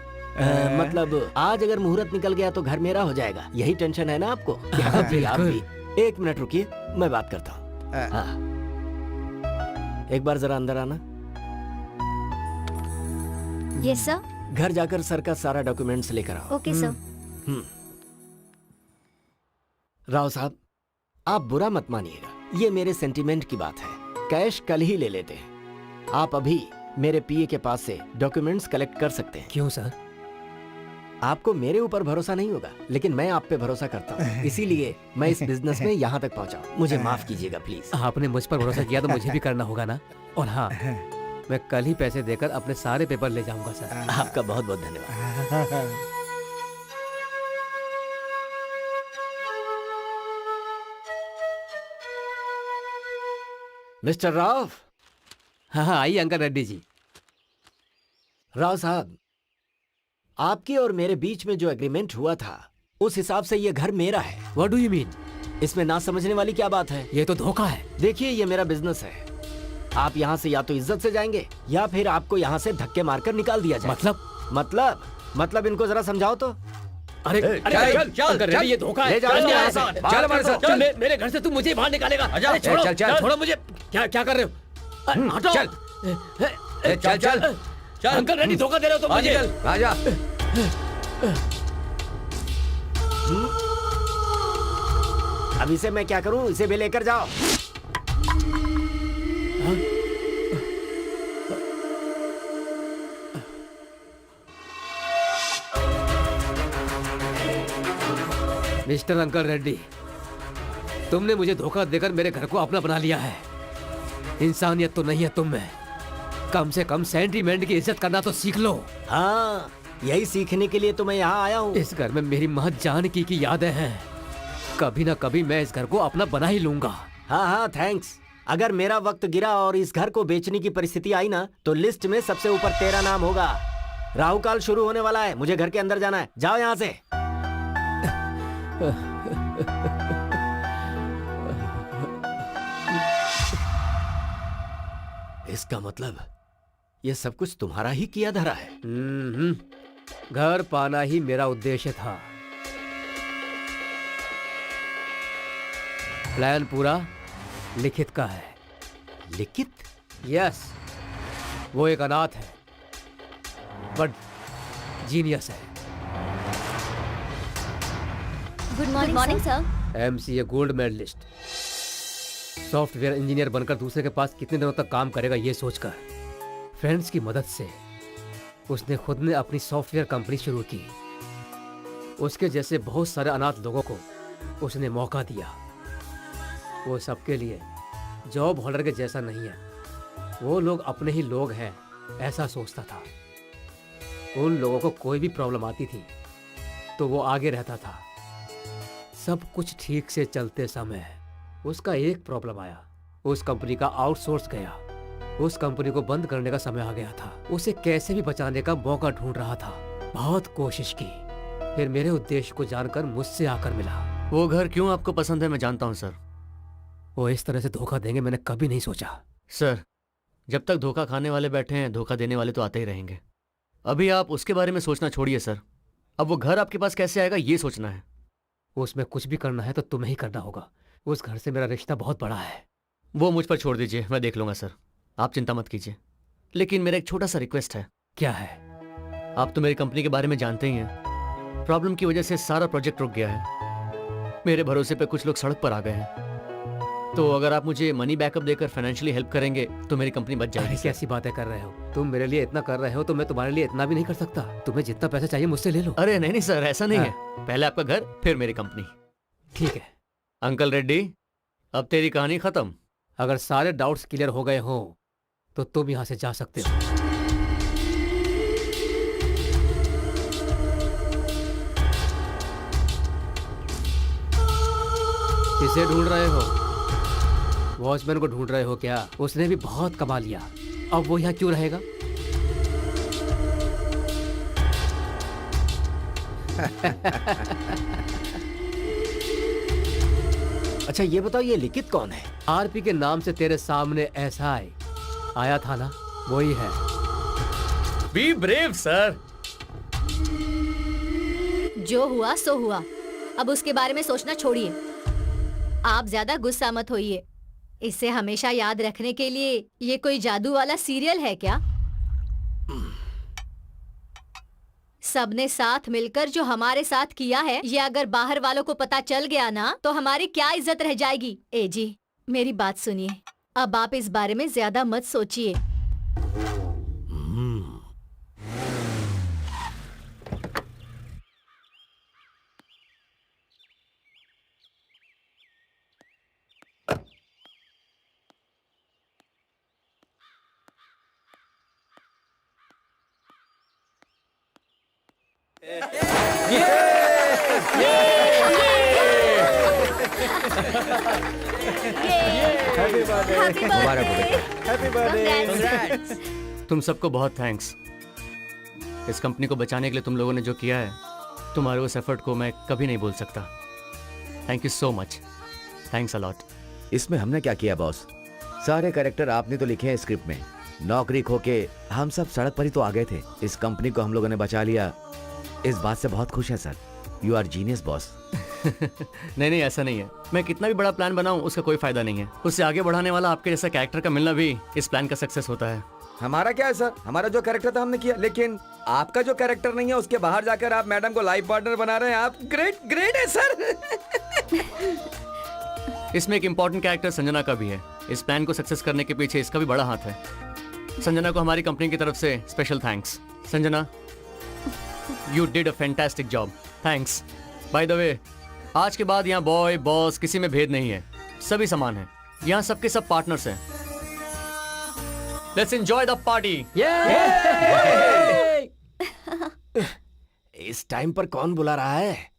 मतलब आज अगर मुहूर्त निकल गया तो घर मेरा हो जाएगा, यही टेंशन है ना आपको? आप भी, आप भी। एक मिनट रुकिए, मैं बात करता हूँ। हाँ। एक बार जरा अंदर आना। Yes sir. घर जाकर सर का सारा डॉक्यूमेंट्स लेकर आओ। Okay sir. राव साहब, आप बुरा मत मानिएगा, ये मेरे सेंटीमेंट की बात है। कैश कल ही ले लेते हैं। आप अभी मेरे पीए के पास से डॉक्यूमेंट्स कलेक्ट कर सकते हैं। क्यों सर? आपको मेरे ऊपर भरोसा नहीं होगा, लेकिन मैं आप पे भरोसा करता हूँ, इसीलिए मैं इस बिजनेस में यहाँ तक पहुँचा। मुझे माफ कीजिएगा प्लीज। आपने मुझ पर भरोसा किया तो मुझे भी करना होगा ना। और हाँ, मैं कल ही पैसे देकर अपने सारे पेपर ले जाऊंगा सर। आपका बहुत बहुत धन्यवाद। मिस्टर राव। हाँ हाँ, आइए अंकल रेड्डी जी। राव साहब, आपके और मेरे बीच में जो एग्रीमेंट हुआ था, उस हिसाब से ये घर मेरा है। What do you mean? इसमें ना समझने वाली क्या बात है? ये तो धोखा है। देखिए, ये मेरा बिजनेस है। आप यहाँ से या तो इज्जत से जाएंगे या फिर आपको यहाँ से धक्के मारकर निकाल दिया जाए। मतलब इनको जरा समझाओ तो। अरे चल अंकल रेड्डी, ये धोखा है। ले जाओ चल यहाँ यहाँ से। से। चल हमारे साथ। चल मेरे घर से तू मुझे बाहर निकालेगा। अरे छोड़ो, चल, चल। छोड़ो मुझे। क्या क्या कर रहे हो? हटो। चल। चल चल चल अंकल रेड्डी, धोखा दे रहे हो तुम मुझे। राजा। अब इसे मैं क्या करूं? इसे भी लेकर जाओ। मिस्टर अंकल रेड्डी, तुमने मुझे धोखा देकर मेरे घर को अपना बना लिया है। इंसानियत तो नहीं है तुम में। कम से कम सेंटीमेंट की इज्जत करना तो सीख लो। हाँ, यही सीखने के लिए तो मैं यहाँ आया हूँ। इस घर में मेरी माँ जानकी की यादें हैं। कभी ना कभी मैं इस घर को अपना बना ही लूंगा। हाँ हाँ, थैंक्स। अगर मेरा वक्त गिरा और इस घर को बेचने की परिस्थिति आई ना, तो लिस्ट में सबसे ऊपर तेरा नाम होगा। राहु काल शुरू होने वाला है, मुझे घर के अंदर जाना है। जाओ यहाँ से। इसका मतलब ये सब कुछ तुम्हारा ही किया धरा है। घर पाना ही मेरा उद्देश्य था। प्लान पूरा लिखित का है। लिखित? यस, वो एक अनाथ है बट जीनियस है। Good morning sir. MCA gold medalist. Software engineer बनकर दूसरे के पास कितने दिनों तक काम करेगा, ये सोचकर फ्रेंड्स की मदद से उसने खुद ने अपनी सॉफ्टवेयर कंपनी शुरू की। उसके जैसे बहुत सारे अनाथ लोगों को उसने मौका दिया। वो सबके लिए जॉब होल्डर के जैसा नहीं है, वो लोग अपने ही लोग हैं ऐसा सोचता था। उन लोगों को कोई भी प्रॉब्लम आती थी तो वो आगे रहता था। सब कुछ ठीक से चलते समय उसका एक प्रॉब्लम आया। उस कंपनी का आउटसोर्स गया। उस कंपनी को बंद करने का समय आ गया था। उसे कैसे भी बचाने का मौका ढूंढ रहा था। बहुत कोशिश की, फिर मेरे उद्देश्य को जानकर मुझसे आकर मिला। वो घर क्यों आपको पसंद है मैं जानता हूँ सर। वो इस तरह से धोखा देंगे मैंने कभी नहीं सोचा। सर, जब तक धोखा खाने वाले बैठे हैं, धोखा देने वाले तो आते ही रहेंगे। अभी आप उसके बारे में सोचना छोड़िए सर। अब वो घर आपके पास कैसे आएगा ये सोचना है। उसमें कुछ भी करना है तो तुम्हें ही करना होगा। उस घर से मेरा रिश्ता बहुत बड़ा है। वो मुझ पर छोड़ दीजिए, मैं देख लूंगा सर। आप चिंता मत कीजिए। लेकिन मेरा एक छोटा सा रिक्वेस्ट है। क्या है? आप तो मेरी कंपनी के बारे में जानते ही हैं। प्रॉब्लम की वजह से सारा प्रोजेक्ट रुक गया है। मेरे भरोसे पे कुछ लोग सड़क पर आ गए हैं। तो अगर आप मुझे मनी बैकअप देकर फाइनेंशियली हेल्प करेंगे तो मेरी कंपनी बच जाएगी। अरे कैसी बातें कर रहे हो तुम? मेरे लिए इतना कर रहे हो तो मैं तुम्हारे लिए इतना भी नहीं कर सकता। तुम्हें जितना पैसा चाहिए मुझसे ले लो। अरे नहीं सर, ऐसा नहीं है। पहले आपका घर, फिर मेरी कंपनी। ठीक है अंकल रेड्डी, अब तेरी कहानी खत्म। अगर सारे डाउट्स क्लियर हो गए हों तो तुम यहाँ से जा सकते हो। किसे ढूंढ रहे हो? वॉचमैन को ढूंढ रहे हो क्या? उसने भी बहुत कमा लिया, अब वो यहाँ क्यों रहेगा? अच्छा ये बताओ, ये लिखित कौन है? आरपी के नाम से तेरे सामने ऐसा आया था ना, वही है। Be brave sir. जो हुआ सो हुआ, अब उसके बारे में सोचना छोड़िए। आप ज्यादा गुस्सा मत होइए। इसे हमेशा याद रखने के लिए ये कोई जादू वाला सीरियल है क्या? सबने साथ मिलकर जो हमारे साथ किया है, ये अगर बाहर वालों को पता चल गया ना, तो हमारी क्या इज्जत रह जाएगी। ए जी, मेरी बात सुनिए, अब आप इस बारे में ज्यादा मत सोचिए। मुबारक हो बेटा। तुम सबको बहुत थैंक्स। इस कंपनी को बचाने के लिए तुम लोगों ने जो किया है, तुम्हारे उस एफर्ट को मैं कभी नहीं भूल सकता। Thank you so much. Thanks a lot. इसमें हमने क्या किया बॉस? सारे कैरेक्टर आपने तो लिखे हैं स्क्रिप्ट में। नौकरी खो के हम सब सड़क पर ही तो आ गए थे। इस कंपनी को हम लोगों ने बचा लिया, इस बात से बहुत खुश है sir. You are genius boss. नहीं, ऐसा नहीं है। मैं कितना भी बड़ा प्लान बनाऊं, उसका कोई फायदा नहीं है। उससे आगे बढ़ाने वाला आपके जैसा कैरेक्टर का मिलना भी इस प्लान का सक्सेस होता है। हमारा क्या है सर? हमारा जो कैरेक्टर था हमने किया, लेकिन आपका जो कैरेक्टर नहीं है उसके बाहर जाकर आप मैडम को लाइफ पार्टनर बना रहे हैं। आप ग्रेट है सर। इसमें एक इम्पोर्टेंट कैरेक्टर संजना का भी है। इस प्लान को सक्सेस करने के पीछे इसका भी बड़ा हाथ है। संजना को हमारी कंपनी की तरफ से special thanks. Sanjana, you did a fantastic job. Thanks. By the way, आज के बाद यहाँ बॉय बॉस किसी में भेद नहीं है, सभी समान हैं। यहाँ सबके सब पार्टनर्स हैं। Let's enjoy the party. इस टाइम पर कौन बुला रहा है?